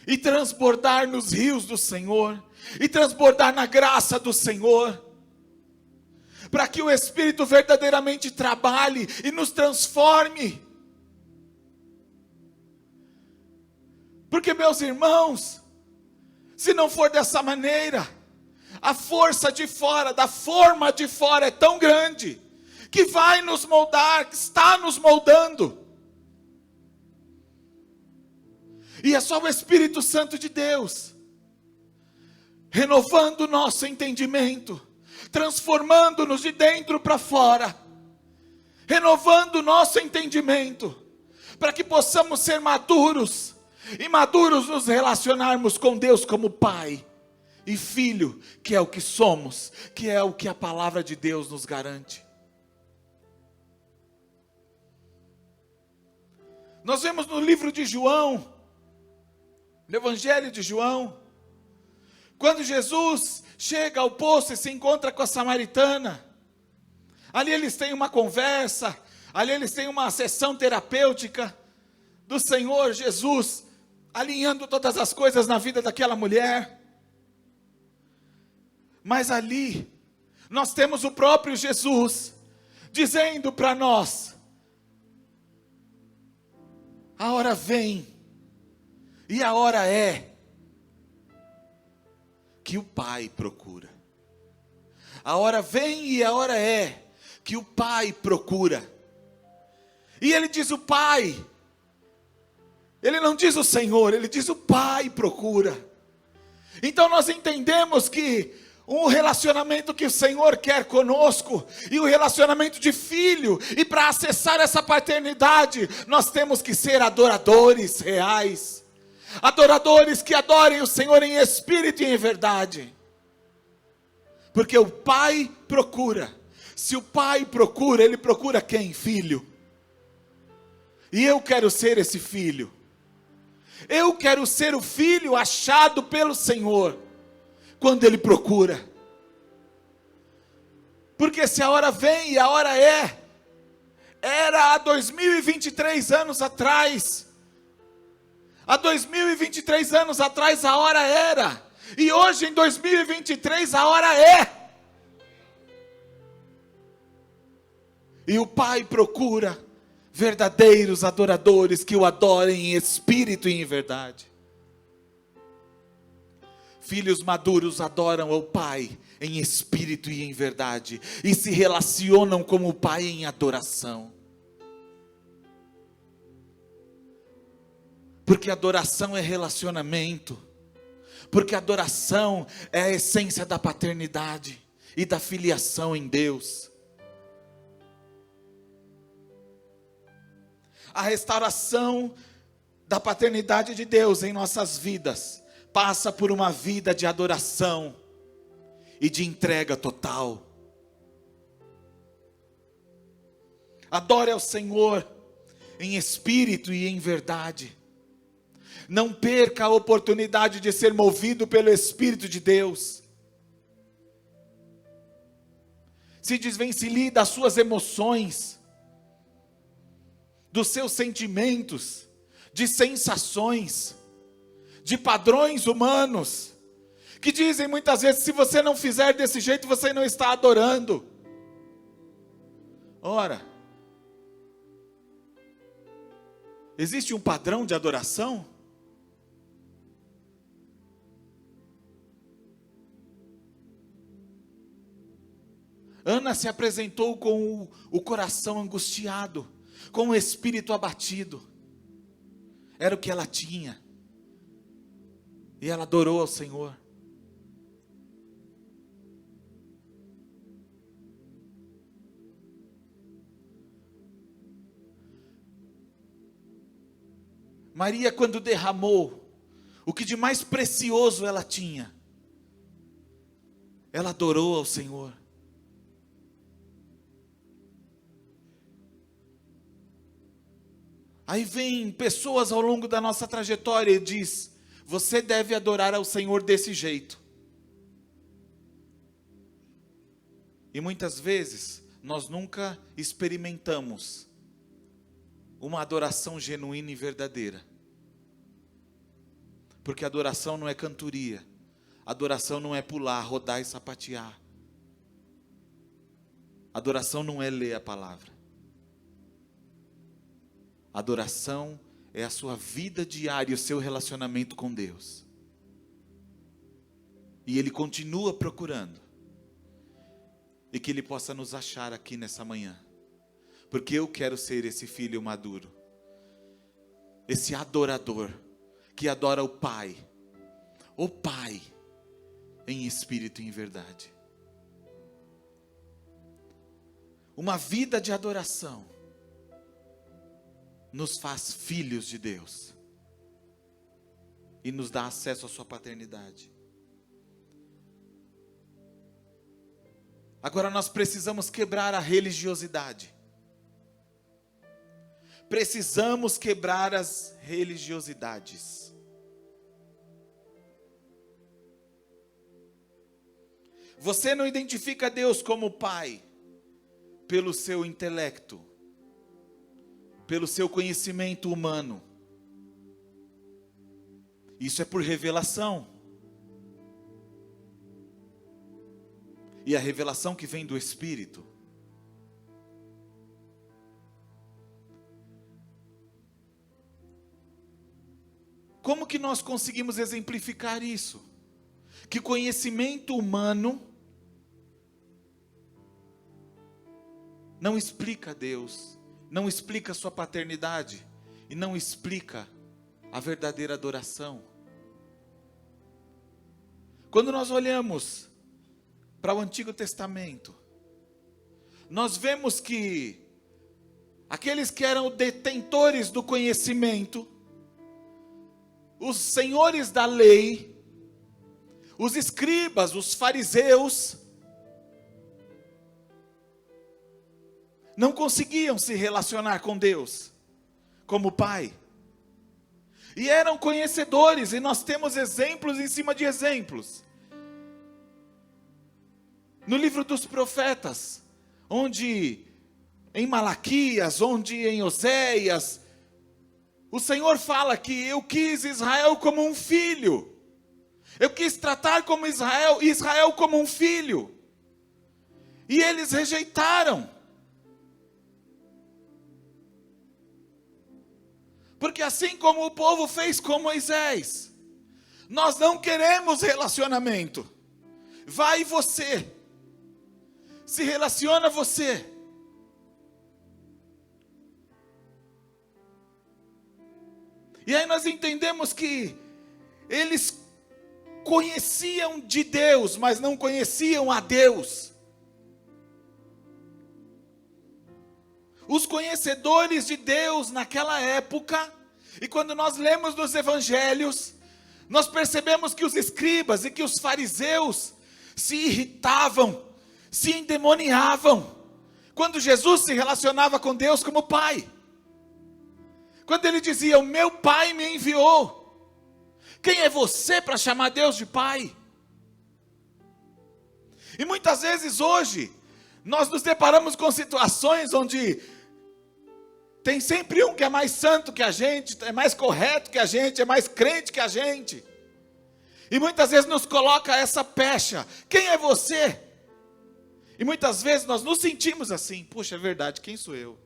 e transbordar nos rios do Senhor, e transbordar na graça do Senhor, para que o Espírito verdadeiramente trabalhe e nos transforme. Porque, meus irmãos, se não for dessa maneira, a força de fora, da forma de fora é tão grande, que vai nos moldar, que está nos moldando. E é só o Espírito Santo de Deus, renovando o nosso entendimento, transformando-nos de dentro para fora, renovando o nosso entendimento, para que possamos ser maduros, e maduros nos relacionarmos com Deus como Pai e Filho, que é o que somos, que é o que a palavra de Deus nos garante. Nós vemos no livro de João, no Evangelho de João, quando Jesus chega ao poço e se encontra com a samaritana, Ali eles têm uma conversa, ali eles têm uma sessão terapêutica do Senhor Jesus, alinhando todas as coisas na vida daquela mulher. Mas ali, nós temos o próprio Jesus, dizendo para nós: a hora vem, e a hora é, que o Pai procura. A hora vem e a hora é, que o Pai procura. E ele diz o Pai, ele não diz o Senhor, ele diz o Pai procura. Então nós entendemos que um relacionamento que o Senhor quer conosco, e o relacionamento de filho, e para acessar essa paternidade, nós temos que ser adoradores reais, adoradores que adorem o Senhor em espírito e em verdade, porque o Pai procura. Se o Pai procura, Ele procura quem? Filho. E eu quero ser esse filho. Eu quero ser o filho achado pelo Senhor, quando Ele procura. Porque se a hora vem e a hora é, era há 2023 anos atrás. Há 2023 anos atrás a hora era. E hoje em 2023 a hora é. E o Pai procura verdadeiros adoradores que o adorem em espírito e em verdade. Filhos maduros adoram ao Pai em espírito e em verdade, e se relacionam com o Pai em adoração. Porque adoração é relacionamento, porque adoração é a essência da paternidade e da filiação em Deus. A restauração da paternidade de Deus em nossas vidas passa por uma vida de adoração e de entrega total. Adore ao Senhor em espírito e em verdade. Não perca a oportunidade de ser movido pelo Espírito de Deus. Se desvencilhe das suas emoções, dos seus sentimentos, de sensações, de padrões humanos, que dizem muitas vezes: se você não fizer desse jeito, você não está adorando. Ora, existe um padrão de adoração? Ana se apresentou com o coração angustiado, com o espírito abatido. Era o que ela tinha. E ela adorou ao Senhor. Maria, quando derramou o que de mais precioso ela tinha, ela adorou ao Senhor. Aí vem pessoas ao longo da nossa trajetória e diz: você deve adorar ao Senhor desse jeito. E muitas vezes nós nunca experimentamos uma adoração genuína e verdadeira. Porque adoração não é cantoria, adoração não é pular, rodar e sapatear. Adoração não é ler a palavra. Adoração é a sua vida diária, o seu relacionamento com Deus. E Ele continua procurando. E que Ele possa nos achar aqui nessa manhã. Porque eu quero ser esse filho maduro. Esse adorador que adora o Pai. O Pai em espírito e em verdade. Uma vida de adoração nos faz filhos de Deus e nos dá acesso à sua paternidade. Agora nós precisamos quebrar a religiosidade. Precisamos quebrar as religiosidades. Você não identifica Deus como Pai pelo seu intelecto, pelo seu conhecimento humano. Isso é por revelação. E a revelação que vem do Espírito. Como que nós conseguimos exemplificar isso? Que conhecimento humano não explica Deus, não explica a sua paternidade e não explica a verdadeira adoração. Quando nós olhamos para o Antigo Testamento, nós vemos que aqueles que eram detentores do conhecimento, os senhores da lei, os escribas, os fariseus, não conseguiam se relacionar com Deus como Pai. E eram conhecedores, e nós temos exemplos em cima de exemplos. No livro dos profetas, onde em Malaquias, onde em Oséias, o Senhor fala que eu quis Israel como um filho. Eu quis tratar como Israel como um filho. E eles rejeitaram. Porque assim como o povo fez com Moisés, nós não queremos relacionamento. Vai você. Se relaciona você. E aí nós entendemos que eles conheciam de Deus, mas não conheciam a Deus. Os conhecedores de Deus naquela época, e quando nós lemos nos evangelhos, nós percebemos que os escribas e que os fariseus se irritavam, se endemoniavam, quando Jesus se relacionava com Deus como Pai. Quando ele dizia, o meu Pai me enviou. Quem é você para chamar Deus de Pai? E muitas vezes hoje, nós nos deparamos com situações onde tem sempre um que é mais santo que a gente, é mais correto que a gente, é mais crente que a gente. E muitas vezes nos coloca essa pecha. Quem é você? E muitas vezes nós nos sentimos assim. Puxa, é verdade, quem sou eu?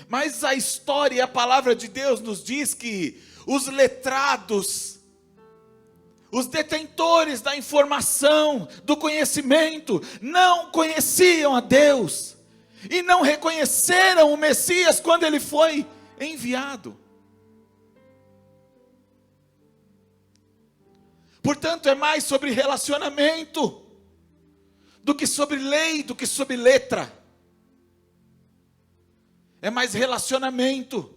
Mas a história e a palavra de Deus nos diz que os letrados, os detentores da informação, do conhecimento, não conheciam a Deus e não reconheceram o Messias quando ele foi enviado. Portanto, é mais sobre relacionamento do que sobre lei, do que sobre letra. É mais relacionamento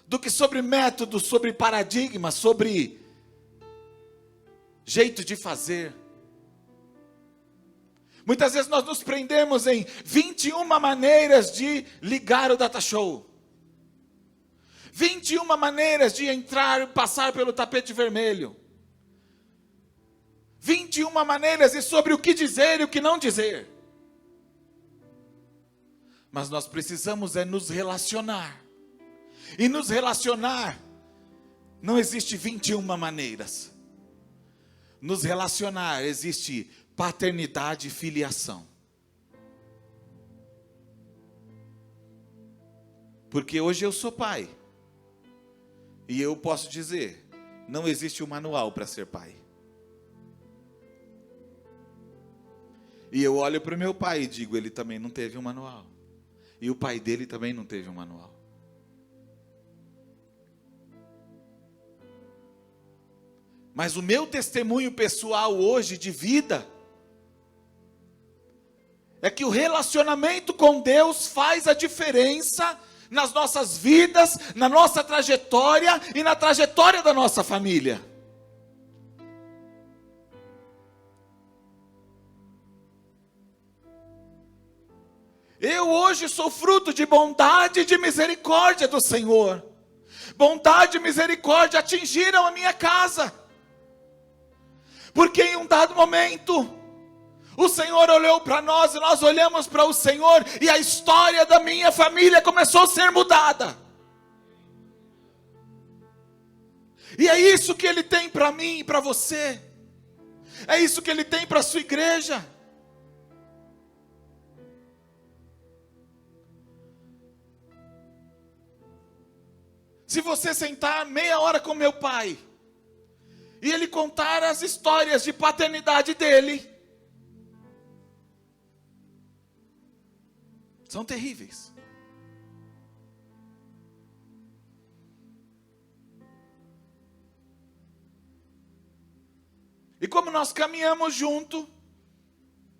do que sobre método, sobre paradigma, sobre jeito de fazer. Muitas vezes nós nos prendemos em 21 maneiras de ligar o data show. 21 maneiras de entrar e passar pelo tapete vermelho. 21 maneiras e sobre o que dizer e o que não dizer. Mas nós precisamos é nos relacionar. E nos relacionar, não existe 21 maneiras. Nos relacionar existe paternidade e filiação. Porque hoje eu sou pai. E eu posso dizer, não existe um manual para ser pai. E eu olho para o meu pai e digo, ele também não teve um manual. E o pai dele também não teve um manual. Mas o meu testemunho pessoal hoje de vida é que o relacionamento com Deus faz a diferença nas nossas vidas, na nossa trajetória e na trajetória da nossa família. Eu hoje sou fruto de bondade e de misericórdia do Senhor. Bondade e misericórdia atingiram a minha casa. Porque em um dado momento, O Senhor olhou para nós e nós olhamos para o Senhor, e a história da minha família começou a ser mudada. E é isso que Ele tem para mim e para você. É isso que Ele tem para a sua igreja. Se você sentar meia hora com meu pai, e ele contar as histórias de paternidade dele, são terríveis. E como nós caminhamos junto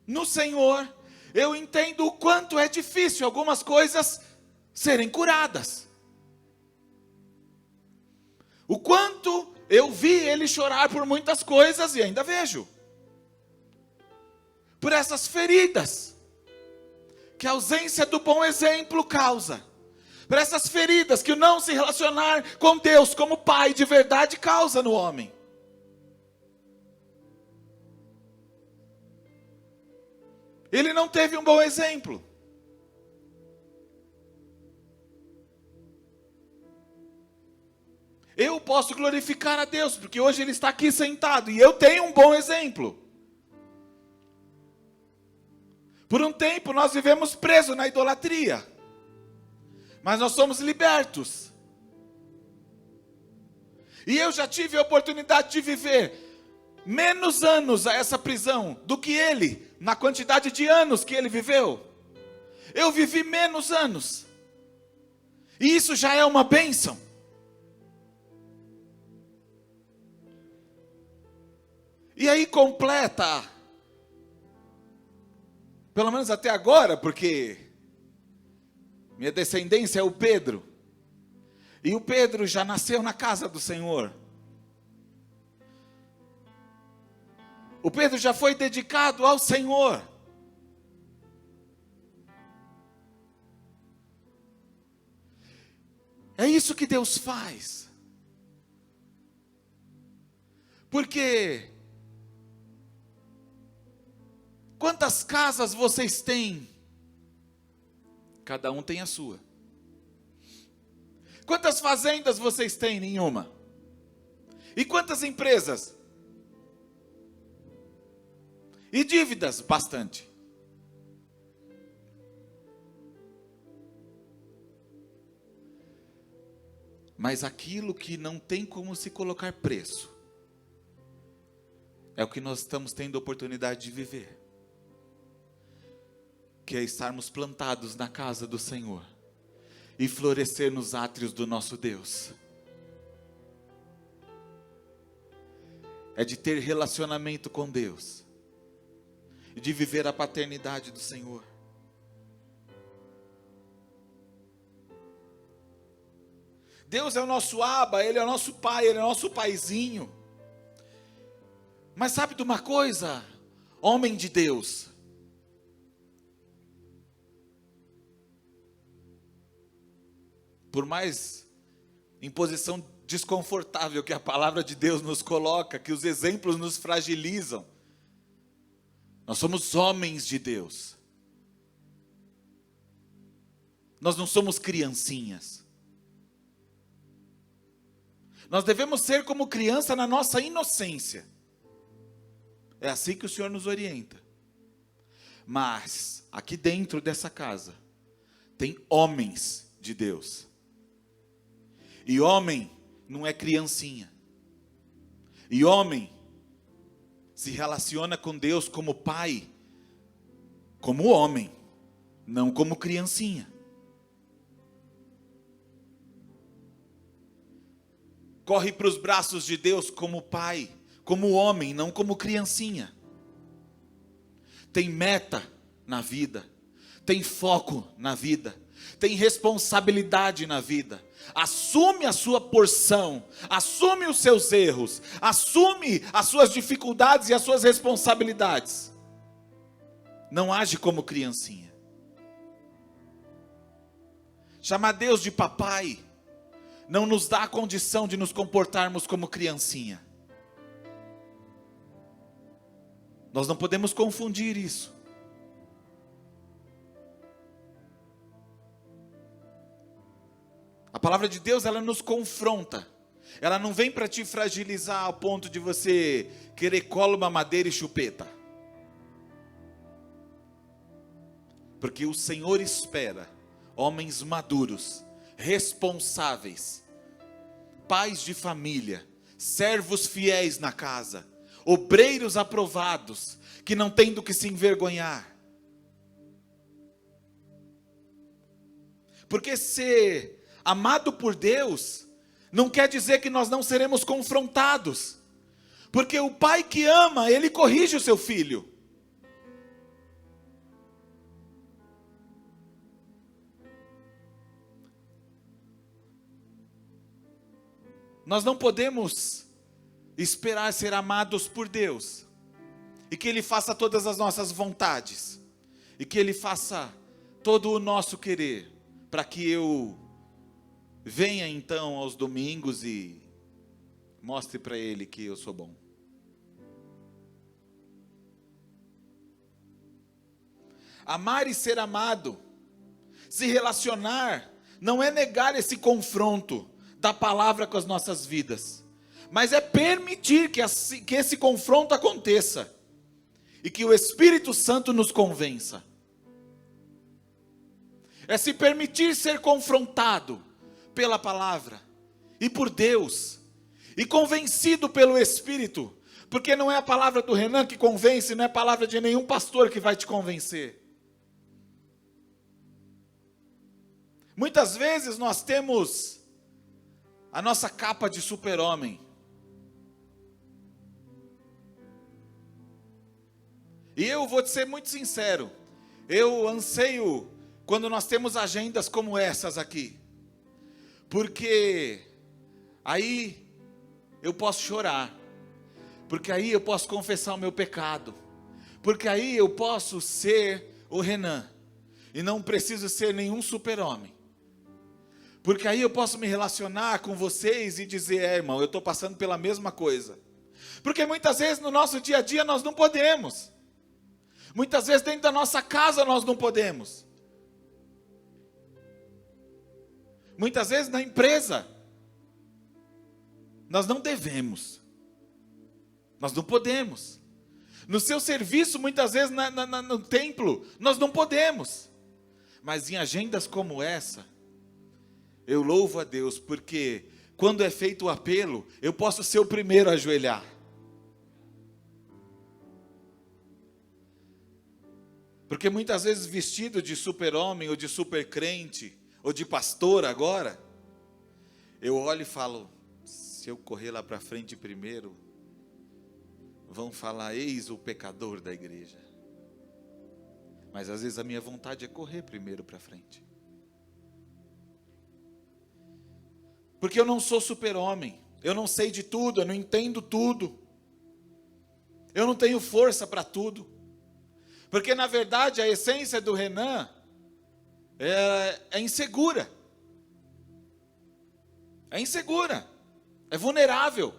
no Senhor, eu entendo o quanto é difícil algumas coisas serem curadas. O quanto eu vi ele chorar por muitas coisas e ainda vejo. Por essas feridas que a ausência do bom exemplo causa. Por essas feridas que o não se relacionar com Deus como Pai de verdade causa no homem. Ele não teve um bom exemplo. Eu posso glorificar a Deus, porque hoje Ele está aqui sentado, e eu tenho um bom exemplo. Por um tempo nós vivemos presos na idolatria, mas nós somos libertos. E eu já tive a oportunidade de viver menos anos a essa prisão do que ele, na quantidade de anos que ele viveu. Eu vivi menos anos, e isso já é uma bênção. E aí completa, pelo menos até agora, porque minha descendência é o Pedro, e o Pedro já nasceu na casa do Senhor. O Pedro já foi dedicado ao Senhor. É isso que Deus faz. Porque quantas casas vocês têm? Cada um tem a sua. Quantas fazendas vocês têm? Nenhuma. E quantas empresas? E dívidas? Bastante. Mas aquilo que não tem como se colocar preço, é o que nós estamos tendo a oportunidade de viver. Que é estarmos plantados na casa do Senhor e florescer nos átrios do nosso Deus. É de ter relacionamento com Deus e de viver a paternidade do Senhor. Deus é o nosso Abba, Ele é o nosso Pai, Ele é o nosso Paizinho. Mas sabe de uma coisa, homem de Deus? Por mais imposição desconfortável que a palavra de Deus nos coloca, que os exemplos nos fragilizam, nós somos homens de Deus. Nós não somos criancinhas. Nós devemos ser como criança na nossa inocência. É assim que o Senhor nos orienta. Mas, aqui dentro dessa casa, tem homens de Deus. E homem não é criancinha. E homem se relaciona com Deus como pai, como homem, não como criancinha. Corre para os braços de Deus como pai, como homem, não como criancinha. Tem meta na vida, tem foco na vida, tem responsabilidade na vida. Assume a sua porção, assume os seus erros, assume as suas dificuldades e as suas responsabilidades. Não age como criancinha. Chamar Deus de papai não nos dá a condição de nos comportarmos como criancinha. Nós não podemos confundir isso. A palavra de Deus, ela nos confronta. Ela não vem para te fragilizar ao ponto de você querer cola, uma madeira e chupeta. Porque o Senhor espera homens maduros, responsáveis, pais de família, servos fiéis na casa, obreiros aprovados, que não têm do que se envergonhar. Porque ser amado por Deus não quer dizer que nós não seremos confrontados. Porque o pai que ama, ele corrige o seu filho. Nós não podemos esperar ser amados por Deus, e que Ele faça todas as nossas vontades, e que Ele faça todo o nosso querer, para que eu venha então aos domingos e mostre para Ele que eu sou bom. Amar e ser amado, se relacionar, não é negar esse confronto da palavra com as nossas vidas, mas é permitir que esse confronto aconteça, e que o Espírito Santo nos convença. É se permitir ser confrontado pela palavra, e por Deus, e convencido pelo Espírito, porque não é a palavra do Renan que convence, não é a palavra de nenhum pastor que vai te convencer. Muitas vezes nós temos a nossa capa de super-homem. E eu vou te ser muito sincero, eu anseio quando nós temos agendas como essas aqui, porque aí eu posso chorar, porque aí eu posso confessar o meu pecado, porque aí eu posso ser o Renan, e não preciso ser nenhum super-homem. Porque aí eu posso me relacionar com vocês e dizer, irmão, eu estou passando pela mesma coisa. Porque muitas vezes no nosso dia a dia nós não podemos. Muitas vezes dentro da nossa casa nós não podemos. Muitas vezes na empresa nós não devemos. Nós não podemos. No seu serviço, muitas vezes no templo, nós não podemos. Mas em agendas como essa, eu louvo a Deus, porque quando é feito o apelo, eu posso ser o primeiro a ajoelhar. Porque muitas vezes vestido de super-homem, ou de super-crente, ou de pastor agora, eu olho e falo, se eu correr lá para frente primeiro, vão falar, eis o pecador da igreja. Mas às vezes a minha vontade é correr primeiro para frente. Porque eu não sou super-homem, eu não sei de tudo, eu não entendo tudo, eu não tenho força para tudo, porque na verdade a essência do Renan é insegura, é vulnerável,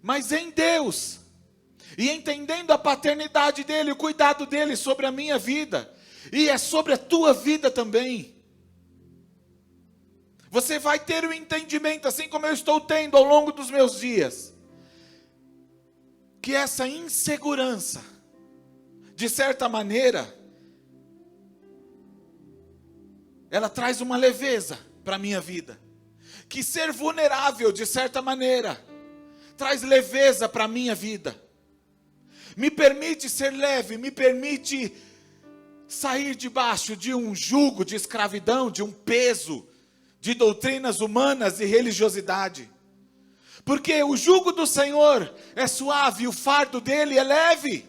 mas em Deus, e entendendo a paternidade dEle, o cuidado dEle sobre a minha vida, e é sobre a tua vida também, você vai ter um entendimento, assim como eu estou tendo ao longo dos meus dias, que essa insegurança, de certa maneira, ela traz uma leveza para a minha vida. Que ser vulnerável, de certa maneira, traz leveza para a minha vida. Me permite ser leve, me permite sair debaixo de um jugo de escravidão, de um peso, de doutrinas humanas e religiosidade. Porque o jugo do Senhor é suave, o fardo dele é leve.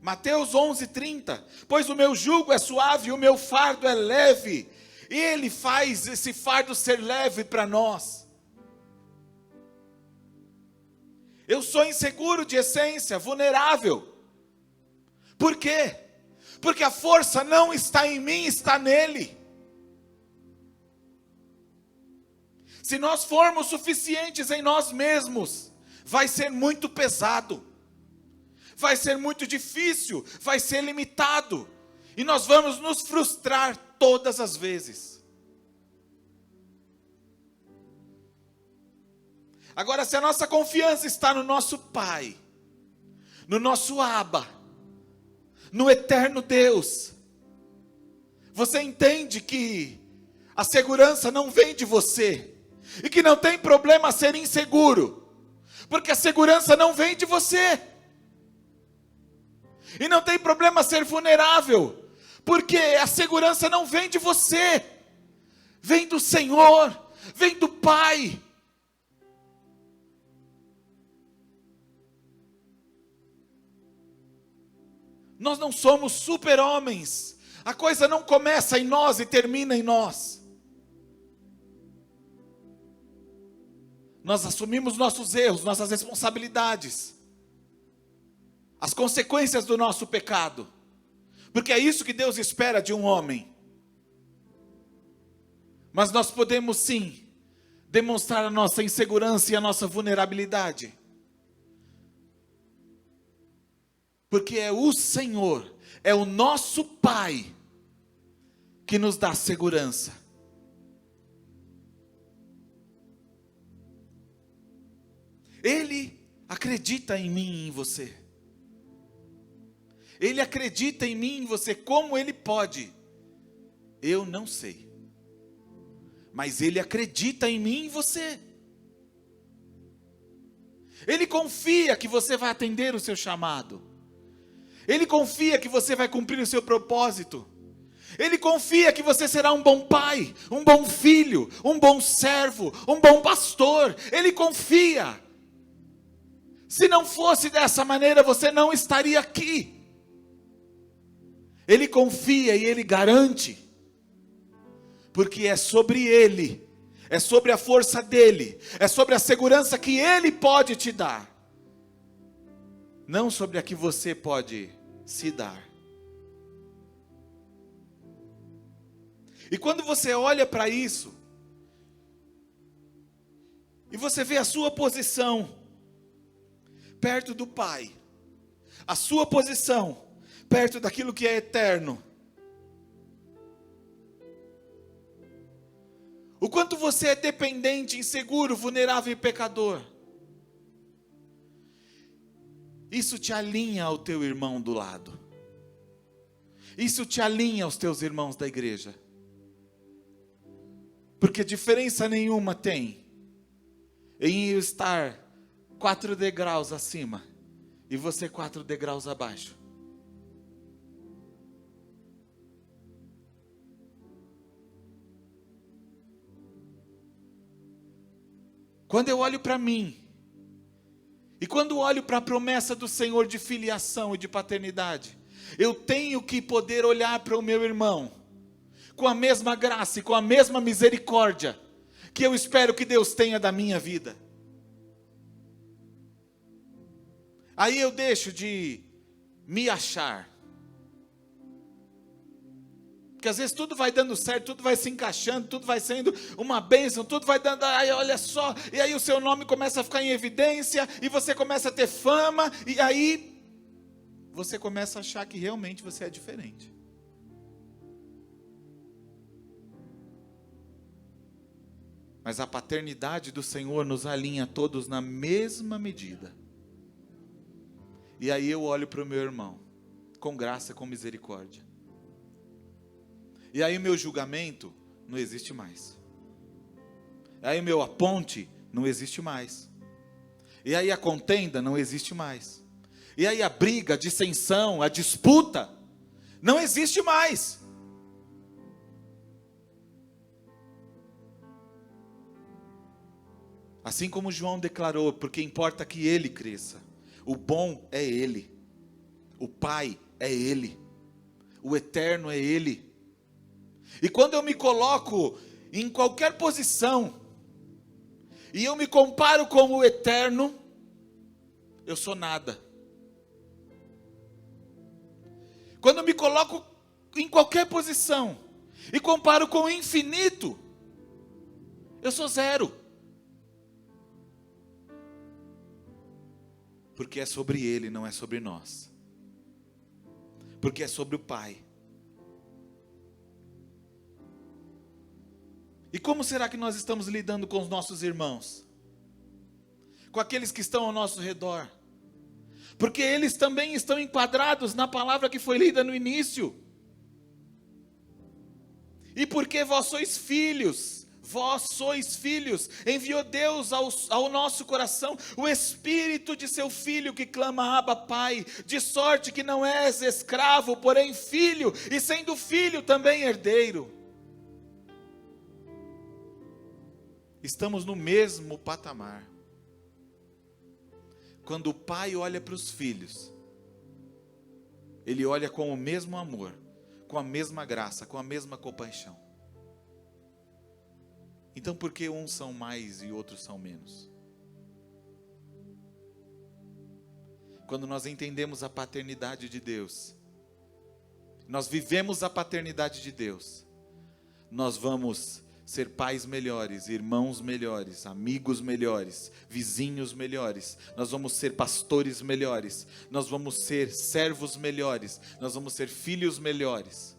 Mateus 11:30, pois o meu jugo é suave e o meu fardo é leve. Ele faz esse fardo ser leve para nós. Eu sou inseguro de essência, vulnerável. Por quê? Porque a força não está em mim, está nele. Se nós formos suficientes em nós mesmos, vai ser muito pesado, vai ser muito difícil, vai ser limitado, e nós vamos nos frustrar todas as vezes. Agora, se a nossa confiança está no nosso Pai, no nosso Abba, no eterno Deus, você entende que a segurança não vem de você, e que não tem problema ser inseguro, porque a segurança não vem de você, e não tem problema ser vulnerável, porque a segurança não vem de você, vem do Senhor, vem do Pai. Nós não somos super-homens, a coisa não começa em nós e termina em nós. Nós assumimos nossos erros, nossas responsabilidades, as consequências do nosso pecado, porque é isso que Deus espera de um homem. Mas nós podemos sim demonstrar a nossa insegurança e a nossa vulnerabilidade, porque é o Senhor, é o nosso Pai, que nos dá segurança. Ele acredita em mim e em você. Ele acredita em mim e em você. Como Ele pode? Eu não sei. Mas Ele acredita em mim e em você. Ele confia que você vai atender o seu chamado. Ele confia que você vai cumprir o seu propósito. Ele confia que você será um bom pai, um bom filho, um bom servo, um bom pastor. Ele confia. Se não fosse dessa maneira, você não estaria aqui. Ele confia e Ele garante, porque é sobre Ele, é sobre a força dEle, é sobre a segurança que Ele pode te dar, não sobre a que você pode se dar. E quando você olha para isso, e você vê a sua posição perto do Pai, a sua posição perto daquilo que é eterno, o quanto você é dependente, inseguro, vulnerável e pecador, isso te alinha ao teu irmão do lado, isso te alinha aos teus irmãos da igreja, porque diferença nenhuma tem em eu estar 4 degraus acima e você 4 degraus abaixo. Quando eu olho para mim, e quando olho para a promessa do Senhor de filiação e de paternidade, eu tenho que poder olhar para o meu irmão com a mesma graça e com a mesma misericórdia que eu espero que Deus tenha da minha vida. Aí eu deixo de me achar, porque às vezes tudo vai dando certo, tudo vai se encaixando, tudo vai sendo uma bênção, tudo vai dando, ai, olha só, e aí o seu nome começa a ficar em evidência, e você começa a ter fama, e aí você começa a achar que realmente você é diferente. Mas a paternidade do Senhor nos alinha todos na mesma medida. E aí eu olho para o meu irmão, com graça, com misericórdia. E aí o meu julgamento não existe mais. E aí o meu aponte não existe mais. E aí a contenda não existe mais. E aí a briga, a dissensão, a disputa não existe mais. Assim como João declarou, porque importa que ele cresça. O bom é Ele, o Pai é Ele, o eterno é Ele. E quando eu me coloco em qualquer posição, e eu me comparo com o eterno, eu sou nada. Quando eu me coloco em qualquer posição, e comparo com o infinito, Eu sou zero. Porque é sobre Ele, não é sobre nós. Porque é sobre o Pai. E como será que nós estamos lidando com os nossos irmãos? Com aqueles que estão ao nosso redor? Porque eles também estão enquadrados na palavra que foi lida no início. E porque vós sois filhos, enviou Deus ao nosso coração o Espírito de seu Filho que clama, Abba, Pai, de sorte que não és escravo, porém filho, e sendo filho também herdeiro. Estamos no mesmo patamar. Quando o pai olha para os filhos, ele olha com o mesmo amor, com a mesma graça, com a mesma compaixão. Então por que uns são mais e outros são menos? Quando nós entendemos a paternidade de Deus, nós vivemos a paternidade de Deus, nós vamos ser pais melhores, irmãos melhores, amigos melhores, vizinhos melhores, nós vamos ser pastores melhores, nós vamos ser servos melhores, nós vamos ser filhos melhores.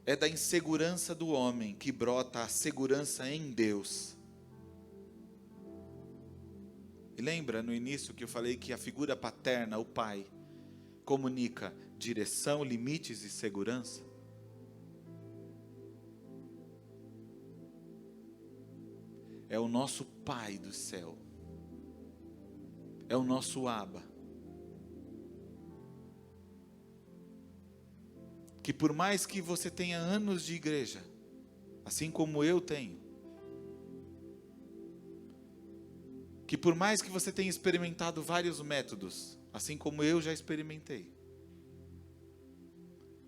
É da insegurança do homem que brota a segurança em Deus. E lembra no início que eu falei que a figura paterna, o pai, comunica direção, limites e segurança? É o nosso Pai do céu. É o nosso Abba. Que por mais que você tenha anos de igreja, assim como eu tenho, que por mais que você tenha experimentado vários métodos, assim como eu já experimentei,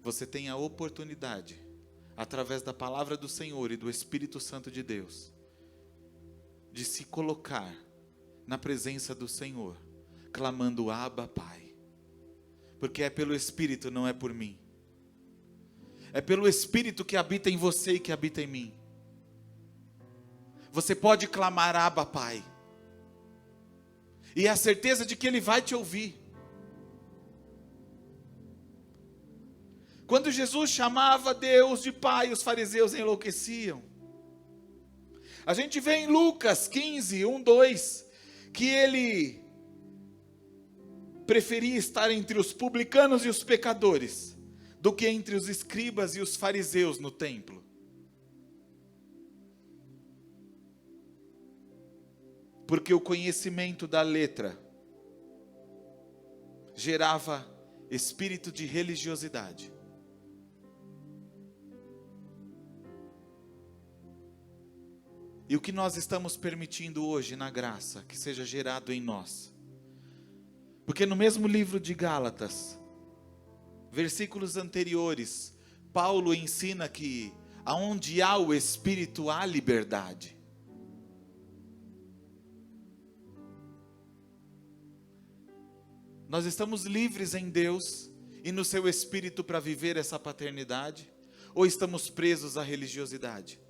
você tem a oportunidade, através da palavra do Senhor e do Espírito Santo de Deus, de se colocar na presença do Senhor, clamando, Abba, Pai. Porque é pelo Espírito, não é por mim. É pelo Espírito que habita em você e que habita em mim. Você pode clamar, Abba, Pai. E a certeza de que Ele vai te ouvir. Quando Jesus chamava Deus de Pai, os fariseus enlouqueciam. A gente vê em Lucas 15, 1, 2, que Ele preferia estar entre os publicanos e os pecadores, do que entre os escribas e os fariseus no templo. Porque o conhecimento da letra gerava espírito de religiosidade. E o que nós estamos permitindo hoje na graça, que seja gerado em nós? Porque no mesmo livro de Gálatas, versículos anteriores, Paulo ensina que aonde há o Espírito há liberdade. Nós estamos livres em Deus e no seu Espírito para viver essa paternidade? Ou estamos presos à religiosidade?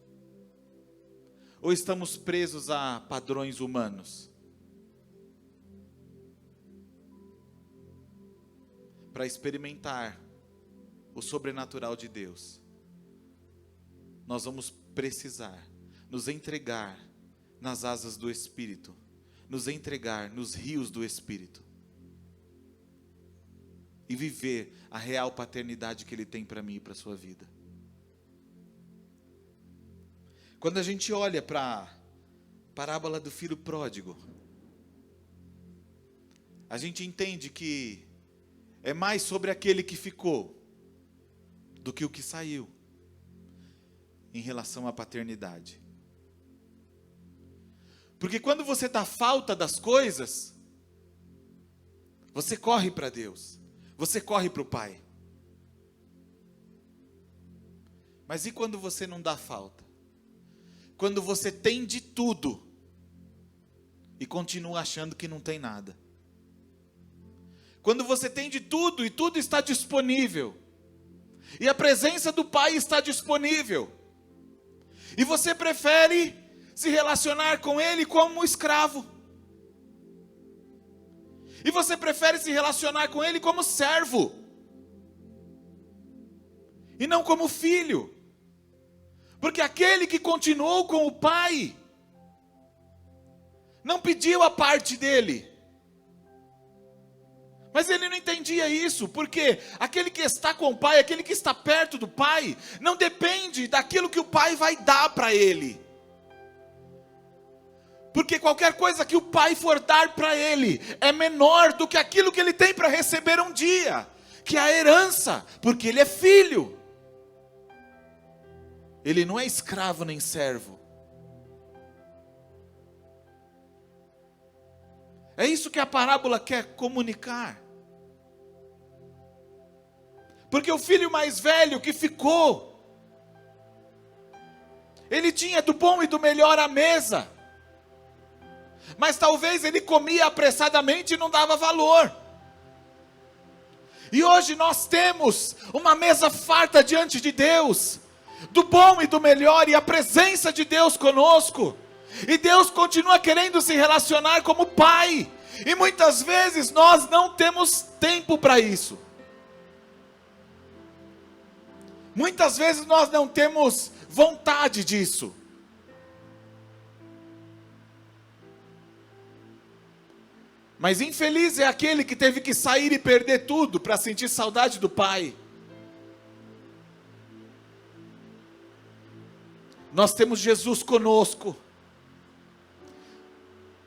Ou estamos presos a padrões humanos? Para experimentar o sobrenatural de Deus, nós vamos precisar nos entregar nas asas do Espírito, nos entregar nos rios do Espírito. E viver a real paternidade que Ele tem para mim e para a sua vida. Quando a gente olha para a parábola do filho pródigo, a gente entende que é mais sobre aquele que ficou do que o que saiu em relação à paternidade. Porque quando você está falta das coisas, você corre para Deus. Você corre para o Pai. Mas e quando você não dá falta? Quando você tem de tudo e continua achando que não tem nada? Quando você tem de tudo e tudo está disponível. E a presença do Pai está disponível. E você prefere se relacionar com Ele como escravo. E você prefere se relacionar com Ele como servo. E não como filho. Porque aquele que continuou com o Pai não pediu a parte dele. Mas ele não entendia isso, porque aquele que está com o Pai, aquele que está perto do Pai, não depende daquilo que o Pai vai dar para ele. Porque qualquer coisa que o Pai for dar para ele, é menor do que aquilo que ele tem para receber um dia, que é a herança, porque ele é filho. Ele não é escravo nem servo. É isso que a parábola quer comunicar. Porque o filho mais velho que ficou, ele tinha do bom e do melhor à mesa. Mas talvez ele comia apressadamente e não dava valor. E hoje nós temos uma mesa farta diante de Deus, do bom e do melhor, e a presença de Deus conosco. E Deus continua querendo se relacionar como Pai. E muitas vezes nós não temos tempo para isso. Muitas vezes nós não temos vontade disso. Mas infeliz é aquele que teve que sair e perder tudo para sentir saudade do Pai. Nós temos Jesus conosco.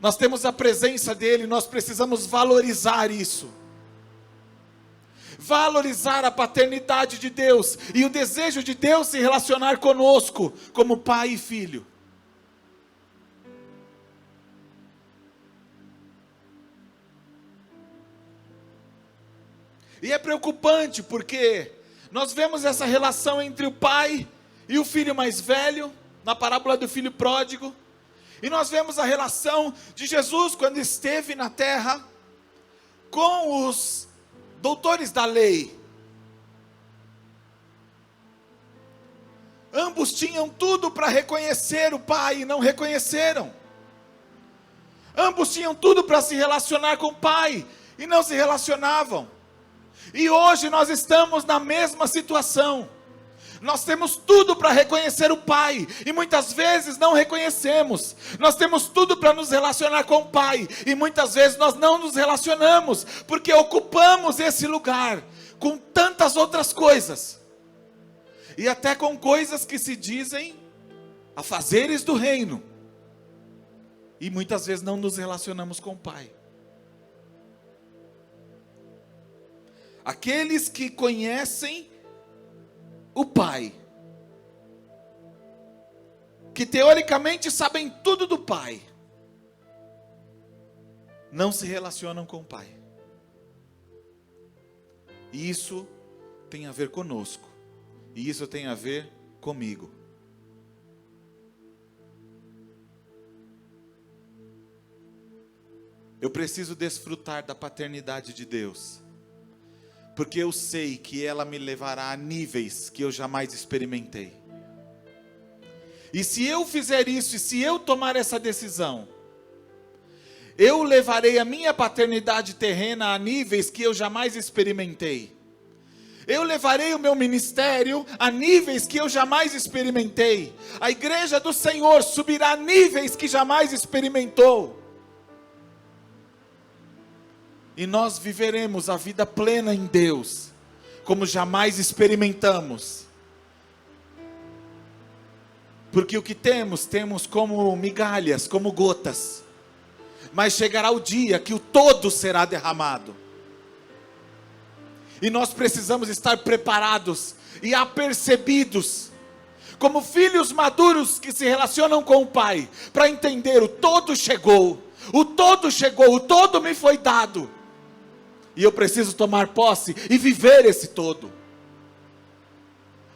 Nós temos a presença dEle, nós precisamos valorizar isso. Valorizar a paternidade de Deus e o desejo de Deus se relacionar conosco como pai e filho. E é preocupante porque nós vemos essa relação entre o pai e o filho mais velho, na parábola do filho pródigo. E nós vemos a relação de Jesus quando esteve na terra com os doutores da lei. Ambos tinham tudo para reconhecer o Pai e não reconheceram. Ambos tinham tudo para se relacionar com o Pai e não se relacionavam. E hoje nós estamos na mesma situação. Nós temos tudo para reconhecer o Pai e muitas vezes não reconhecemos. Nós temos tudo para nos relacionar com o Pai e muitas vezes nós não nos relacionamos, porque ocupamos esse lugar com tantas outras coisas. E até com coisas que se dizem afazeres do reino. E muitas vezes não nos relacionamos com o Pai. Aqueles que conhecem o Pai, que teoricamente sabem tudo do Pai, não se relacionam com o Pai. E isso tem a ver conosco. E isso tem a ver comigo. Eu preciso desfrutar da paternidade de Deus, porque eu sei que ela me levará a níveis que eu jamais experimentei. E se eu fizer isso, e se eu tomar essa decisão, eu levarei a minha paternidade terrena a níveis que eu jamais experimentei. Eu levarei o meu ministério a níveis que eu jamais experimentei. A igreja do Senhor subirá a níveis que jamais experimentou. E nós viveremos a vida plena em Deus, como jamais experimentamos. Porque o que temos, temos como migalhas, como gotas. Mas chegará o dia que o todo será derramado. E nós precisamos estar preparados e apercebidos, como filhos maduros que se relacionam com o Pai, para entender: o todo chegou, o todo chegou, o todo me foi dado. E eu preciso tomar posse e viver esse todo.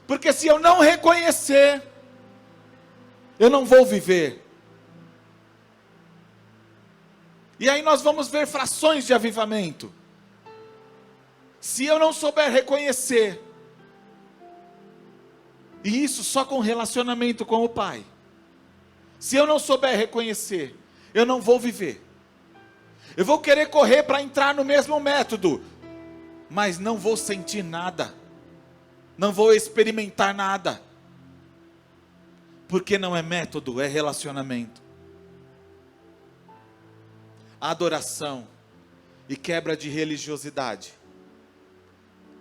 Porque se eu não reconhecer, eu não vou viver. E aí nós vamos ver frações de avivamento. Se eu não souber reconhecer, e isso só com relacionamento com o Pai, se eu não souber reconhecer, eu não vou viver. Eu vou querer correr para entrar no mesmo método, mas não vou sentir nada, não vou experimentar nada, porque não é método, é relacionamento. Adoração e quebra de religiosidade,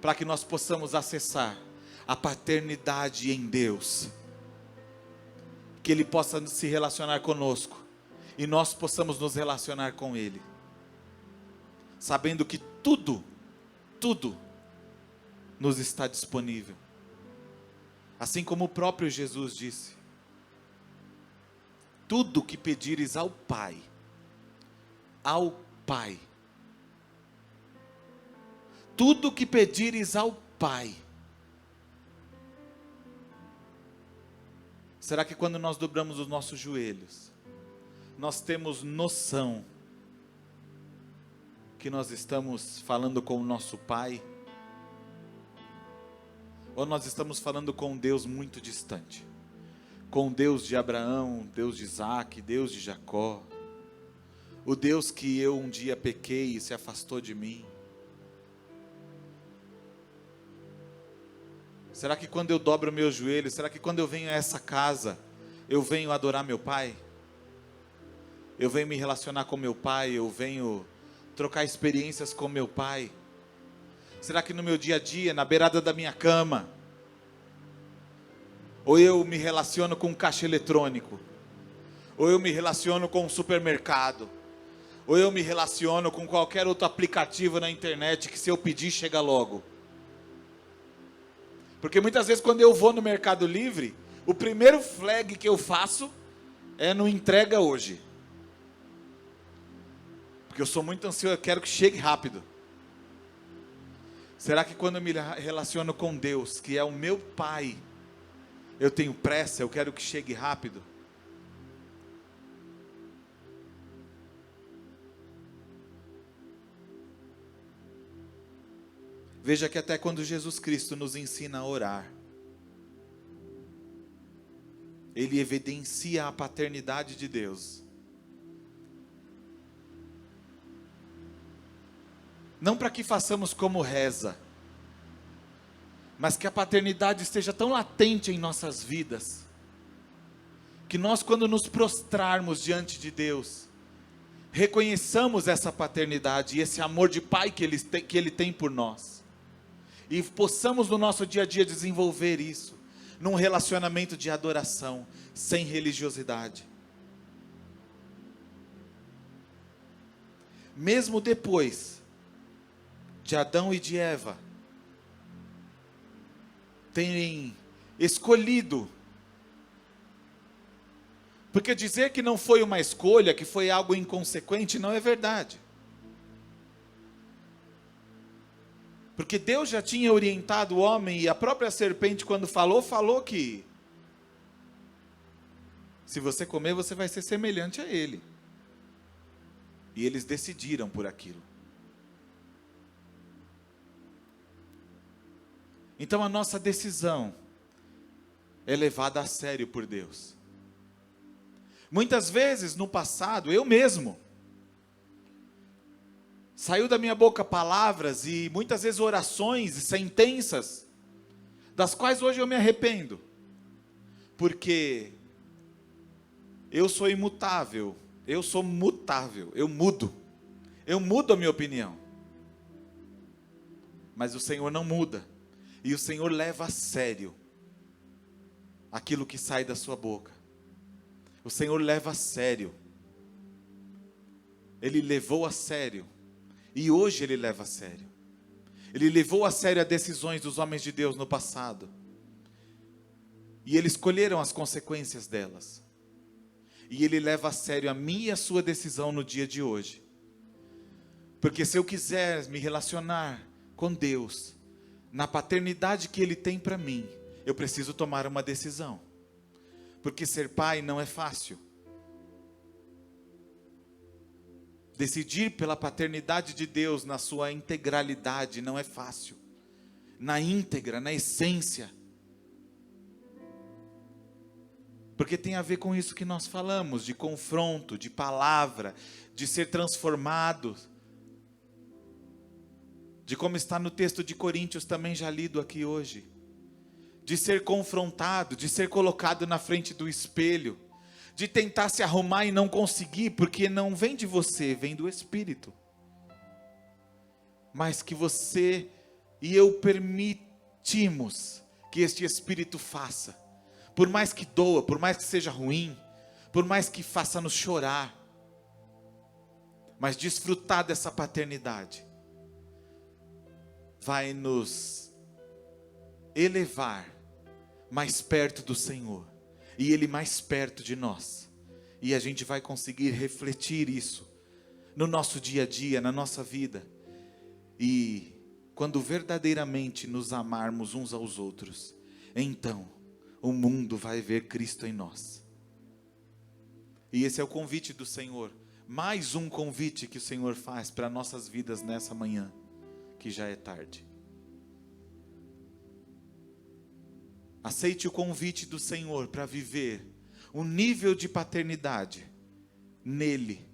para que nós possamos acessar a paternidade em Deus, que Ele possa se relacionar conosco, e nós possamos nos relacionar com Ele, sabendo que tudo nos está disponível, assim como o próprio Jesus disse: tudo que pedires ao Pai, tudo que pedires ao Pai. Será que quando nós dobramos os nossos joelhos, nós temos noção que nós estamos falando com o nosso Pai? Ou nós estamos falando com um Deus muito distante? Com o Deus de Abraão, Deus de Isaac, Deus de Jacó, o Deus que eu um dia pequei e se afastou de mim? Será que quando eu dobro meus joelhos, será que quando eu venho a essa casa, eu venho adorar meu Pai? Eu venho me relacionar com meu Pai, eu venho trocar experiências com meu Pai? Será que no meu dia a dia, na beirada da minha cama, ou eu me relaciono com um caixa eletrônico, ou eu me relaciono com um supermercado, ou eu me relaciono com qualquer outro aplicativo na internet que se eu pedir chega logo? Porque muitas vezes quando eu vou no Mercado Livre, o primeiro flag que eu faço é no entrega hoje. Porque eu sou muito ansioso, eu quero que chegue rápido. Será que quando eu me relaciono com Deus, que é o meu Pai, eu tenho pressa, eu quero que chegue rápido? Veja que até quando Jesus Cristo nos ensina a orar, Ele evidencia a paternidade de Deus. Não para que façamos como reza, mas que a paternidade esteja tão latente em nossas vidas, que nós, quando nos prostrarmos diante de Deus, reconheçamos essa paternidade e esse amor de Pai que Ele tem por nós. E possamos no nosso dia a dia desenvolver isso, num relacionamento de adoração, sem religiosidade. Mesmo depois de Adão e de Eva terem escolhido, porque dizer que não foi uma escolha, que foi algo inconsequente, não é verdade. Porque Deus já tinha orientado o homem, e a própria serpente, quando falou que se você comer, você vai ser semelhante a ele. E eles decidiram por aquilo. Então a nossa decisão é levada a sério por Deus. Muitas vezes no passado, eu mesmo, saiu da minha boca palavras e muitas vezes orações e sentenças, das quais hoje eu me arrependo, porque eu sou imutável, eu sou mutável, eu mudo a minha opinião, mas o Senhor não muda, e o Senhor leva a sério aquilo que sai da sua boca. O Senhor leva a sério, Ele levou a sério, e hoje Ele leva a sério. Ele levou a sério as decisões dos homens de Deus no passado, e eles escolheram as consequências delas. E Ele leva a sério a minha e a sua decisão no dia de hoje. Porque se eu quiser me relacionar com Deus, na paternidade que Ele tem para mim, eu preciso tomar uma decisão. Porque ser pai não é fácil. Decidir pela paternidade de Deus na sua integralidade não é fácil. Na íntegra, na essência. Porque tem a ver com isso que nós falamos, de confronto, de palavra, de ser transformado. De como está no texto de Coríntios também já lido aqui hoje. De ser confrontado, de ser colocado na frente do espelho. De tentar se arrumar e não conseguir, porque não vem de você, vem do Espírito. Mas que você e eu permitimos que este Espírito faça. Por mais que doa, por mais que seja ruim, por mais que faça nos chorar, mas desfrutar dessa paternidade vai nos elevar mais perto do Senhor e Ele mais perto de nós, e a gente vai conseguir refletir isso no nosso dia a dia, na nossa vida, e quando verdadeiramente nos amarmos uns aos outros, então o mundo vai ver Cristo em nós. E esse é o convite do Senhor. Mais um convite que o Senhor faz para nossas vidas nessa manhã, que já é tarde. Aceite o convite do Senhor para viver um nível de paternidade nele,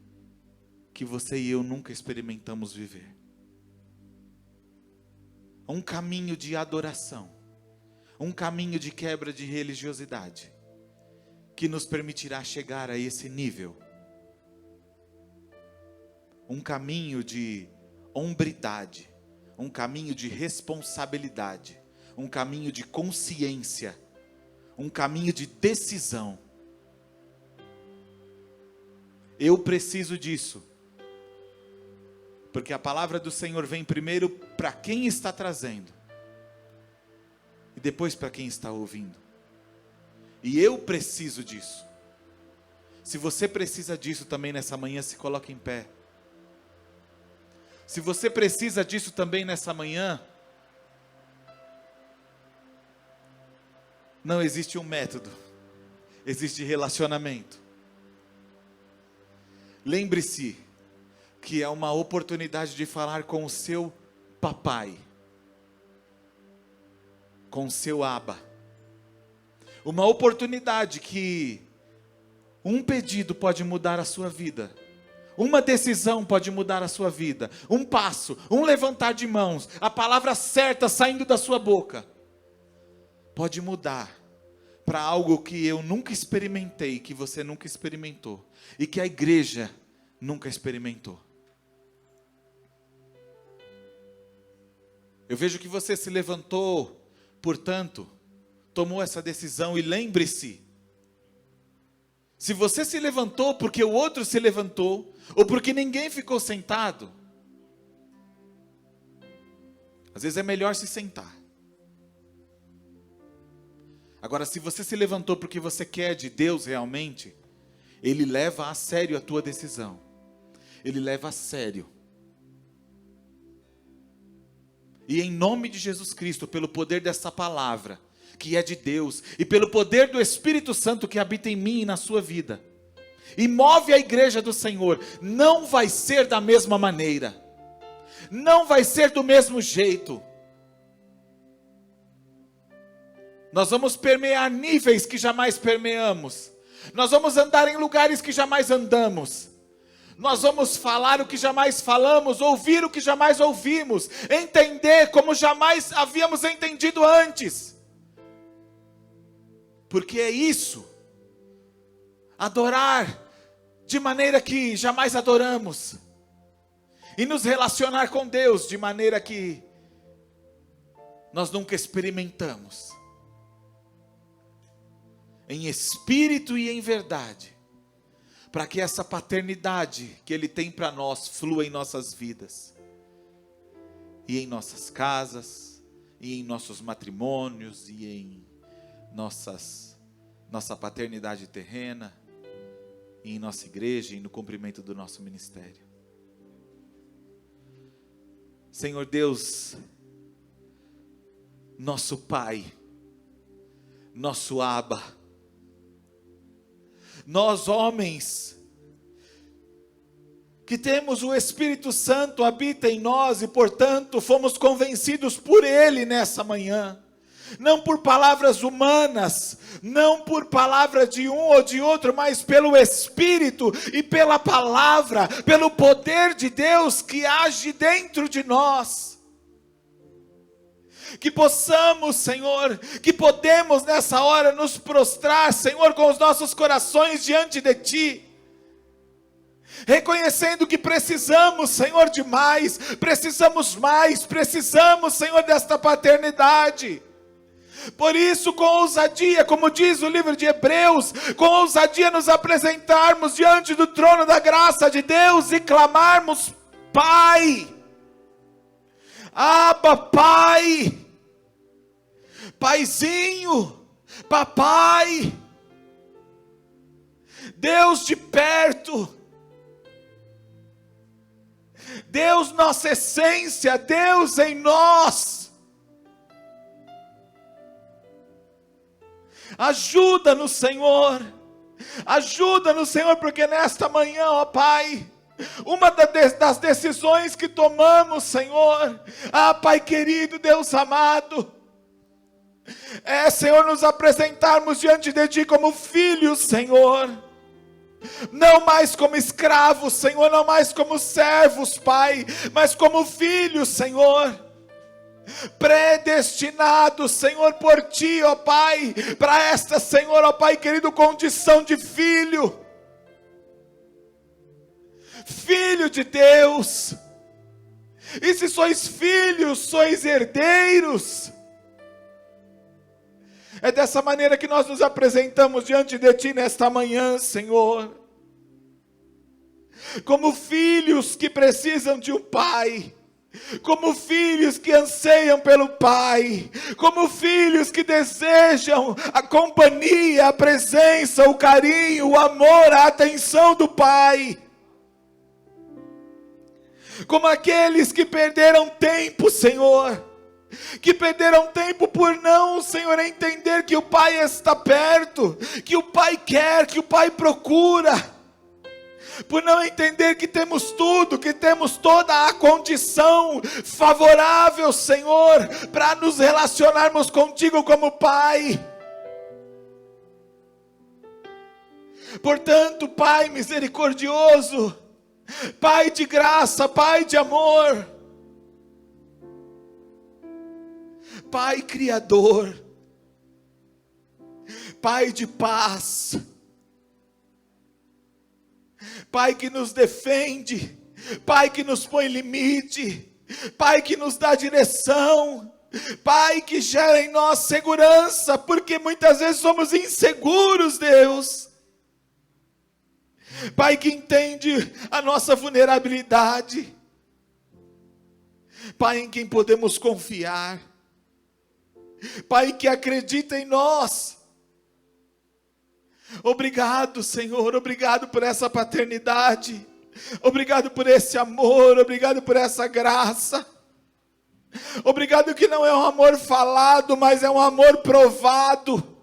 que você e eu nunca experimentamos viver. Um caminho de adoração. Um caminho de quebra de religiosidade, que nos permitirá chegar a esse nível. Um caminho de hombridade, um caminho de responsabilidade, um caminho de consciência, um caminho de decisão. Eu preciso disso, porque a palavra do Senhor vem primeiro para quem está trazendo, e depois para quem está ouvindo. E eu preciso disso. Se você precisa disso também nessa manhã, se coloque em pé. Se você precisa disso também nessa manhã, não existe um método, existe relacionamento. Lembre-se que é uma oportunidade de falar com o seu papai, com o seu Abba. Uma oportunidade que um pedido pode mudar a sua vida. Uma decisão pode mudar a sua vida. Um passo, um levantar de mãos, a palavra certa saindo da sua boca, pode mudar para algo que eu nunca experimentei, que você nunca experimentou, e que a igreja nunca experimentou. Eu vejo que você se levantou, portanto, tomou essa decisão, e lembre-se, se você se levantou porque o outro se levantou, ou porque ninguém ficou sentado, às vezes é melhor se sentar. Agora, se você se levantou porque você quer de Deus realmente, Ele leva a sério a tua decisão. Ele leva a sério. E em nome de Jesus Cristo, pelo poder dessa palavra, que é de Deus, e pelo poder do Espírito Santo que habita em mim e na sua vida, e move a igreja do Senhor, não vai ser da mesma maneira, não vai ser do mesmo jeito. Nós vamos permear níveis que jamais permeamos, nós vamos andar em lugares que jamais andamos, nós vamos falar o que jamais falamos, ouvir o que jamais ouvimos, entender como jamais havíamos entendido antes. Porque é isso, adorar de maneira que jamais adoramos, e nos relacionar com Deus de maneira que nós nunca experimentamos, em espírito e em verdade, para que essa paternidade que Ele tem para nós flua em nossas vidas, e em nossas casas, e em nossos matrimônios, e em nossa paternidade terrena, e em nossa igreja, e no cumprimento do nosso ministério. Senhor Deus, nosso Pai, nosso Abba, nós homens que temos o Espírito Santo habita em nós e, portanto, fomos convencidos por Ele nessa manhã. Não por palavras humanas, não por palavra de um ou de outro, mas pelo Espírito e pela palavra, pelo poder de Deus que age dentro de nós. Que possamos, Senhor, que podemos nessa hora nos prostrar, Senhor, com os nossos corações diante de Ti. Reconhecendo que precisamos, Senhor, de mais, precisamos, Senhor, desta paternidade. Por isso, com ousadia, como diz o livro de Hebreus, com ousadia nos apresentarmos diante do trono da graça de Deus e clamarmos: Pai, Abba, Pai, Paizinho, Papai, Deus de perto, Deus nossa essência, Deus em nós. Ajuda-nos, Senhor, porque nesta manhã, ó Pai, uma das decisões que tomamos, Senhor, Pai querido, Deus amado, Senhor, nos apresentarmos diante de Ti como filhos, Senhor, não mais como escravos, Senhor, não mais como servos, Pai, mas como filhos, Senhor, predestinados, Senhor, por Ti, ó Pai, para esta, Senhor, ó Pai querido, condição de filho, filho de Deus. E se sois filhos, sois herdeiros. É dessa maneira que nós nos apresentamos diante de Ti nesta manhã, Senhor, como filhos que precisam de um Pai, como filhos que anseiam pelo Pai, como filhos que desejam a companhia, a presença, o carinho, o amor, a atenção do Pai, como aqueles que perderam tempo, Senhor, que perderam tempo por não, Senhor, entender que o Pai está perto, que o Pai quer, que o Pai procura, por não entender que temos tudo, que temos toda a condição favorável, Senhor, para nos relacionarmos contigo como Pai. Portanto, Pai misericordioso, Pai de graça, Pai de amor, Pai criador, Pai de paz, Pai que nos defende, Pai que nos põe limite, Pai que nos dá direção, Pai que gera em nós segurança, porque muitas vezes somos inseguros, Deus. Pai que entende a nossa vulnerabilidade, Pai em quem podemos confiar, Pai que acredita em nós. Obrigado, Senhor, obrigado por essa paternidade, obrigado por esse amor, obrigado por essa graça, obrigado que não é um amor falado, mas é um amor provado.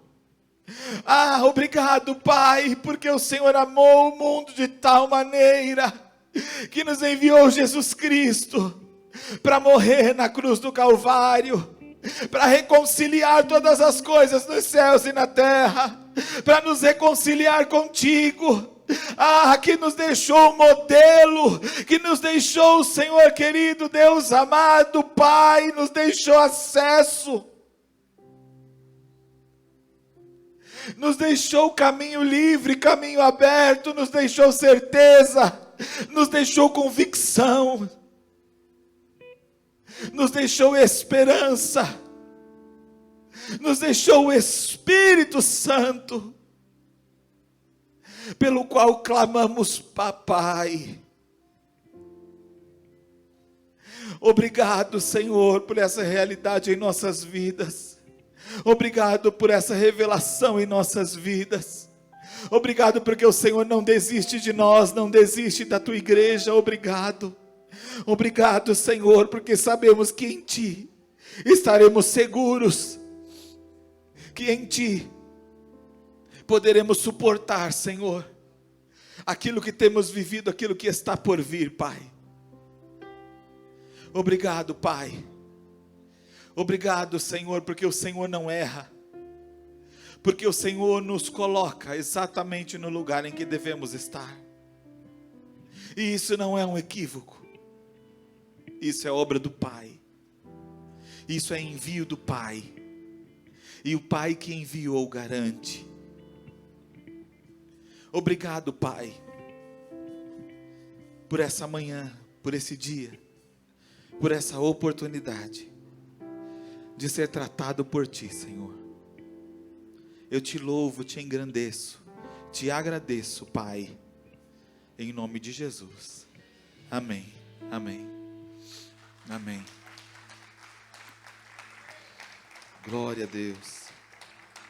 Obrigado, Pai, porque o Senhor amou o mundo de tal maneira, que nos enviou Jesus Cristo, para morrer na cruz do Calvário, para reconciliar todas as coisas nos céus e na terra, para nos reconciliar contigo, que nos deixou um modelo, que nos deixou, Senhor querido, Deus amado, Pai, nos deixou acesso, nos deixou caminho livre, caminho aberto, nos deixou certeza, nos deixou convicção, nos deixou esperança, nos deixou o Espírito Santo, pelo qual clamamos, Papai. Obrigado, Senhor, por essa realidade em nossas vidas. Obrigado por essa revelação em nossas vidas. Obrigado porque o Senhor não desiste de nós, não desiste da tua igreja. Obrigado. Obrigado, Senhor, porque sabemos que em Ti estaremos seguros, que em Ti poderemos suportar, Senhor, aquilo que temos vivido, aquilo que está por vir, Pai. Obrigado, Pai. Obrigado, Senhor, porque o Senhor não erra. Porque o Senhor nos coloca exatamente no lugar em que devemos estar. E isso não é um equívoco. Isso é obra do Pai. Isso é envio do Pai. E o Pai que enviou garante. Obrigado, Pai, por essa manhã, por esse dia, por essa oportunidade de ser tratado por Ti, Senhor. Eu Te louvo, Te engrandeço, Te agradeço, Pai, em nome de Jesus. Amém, amém, amém. Glória a Deus.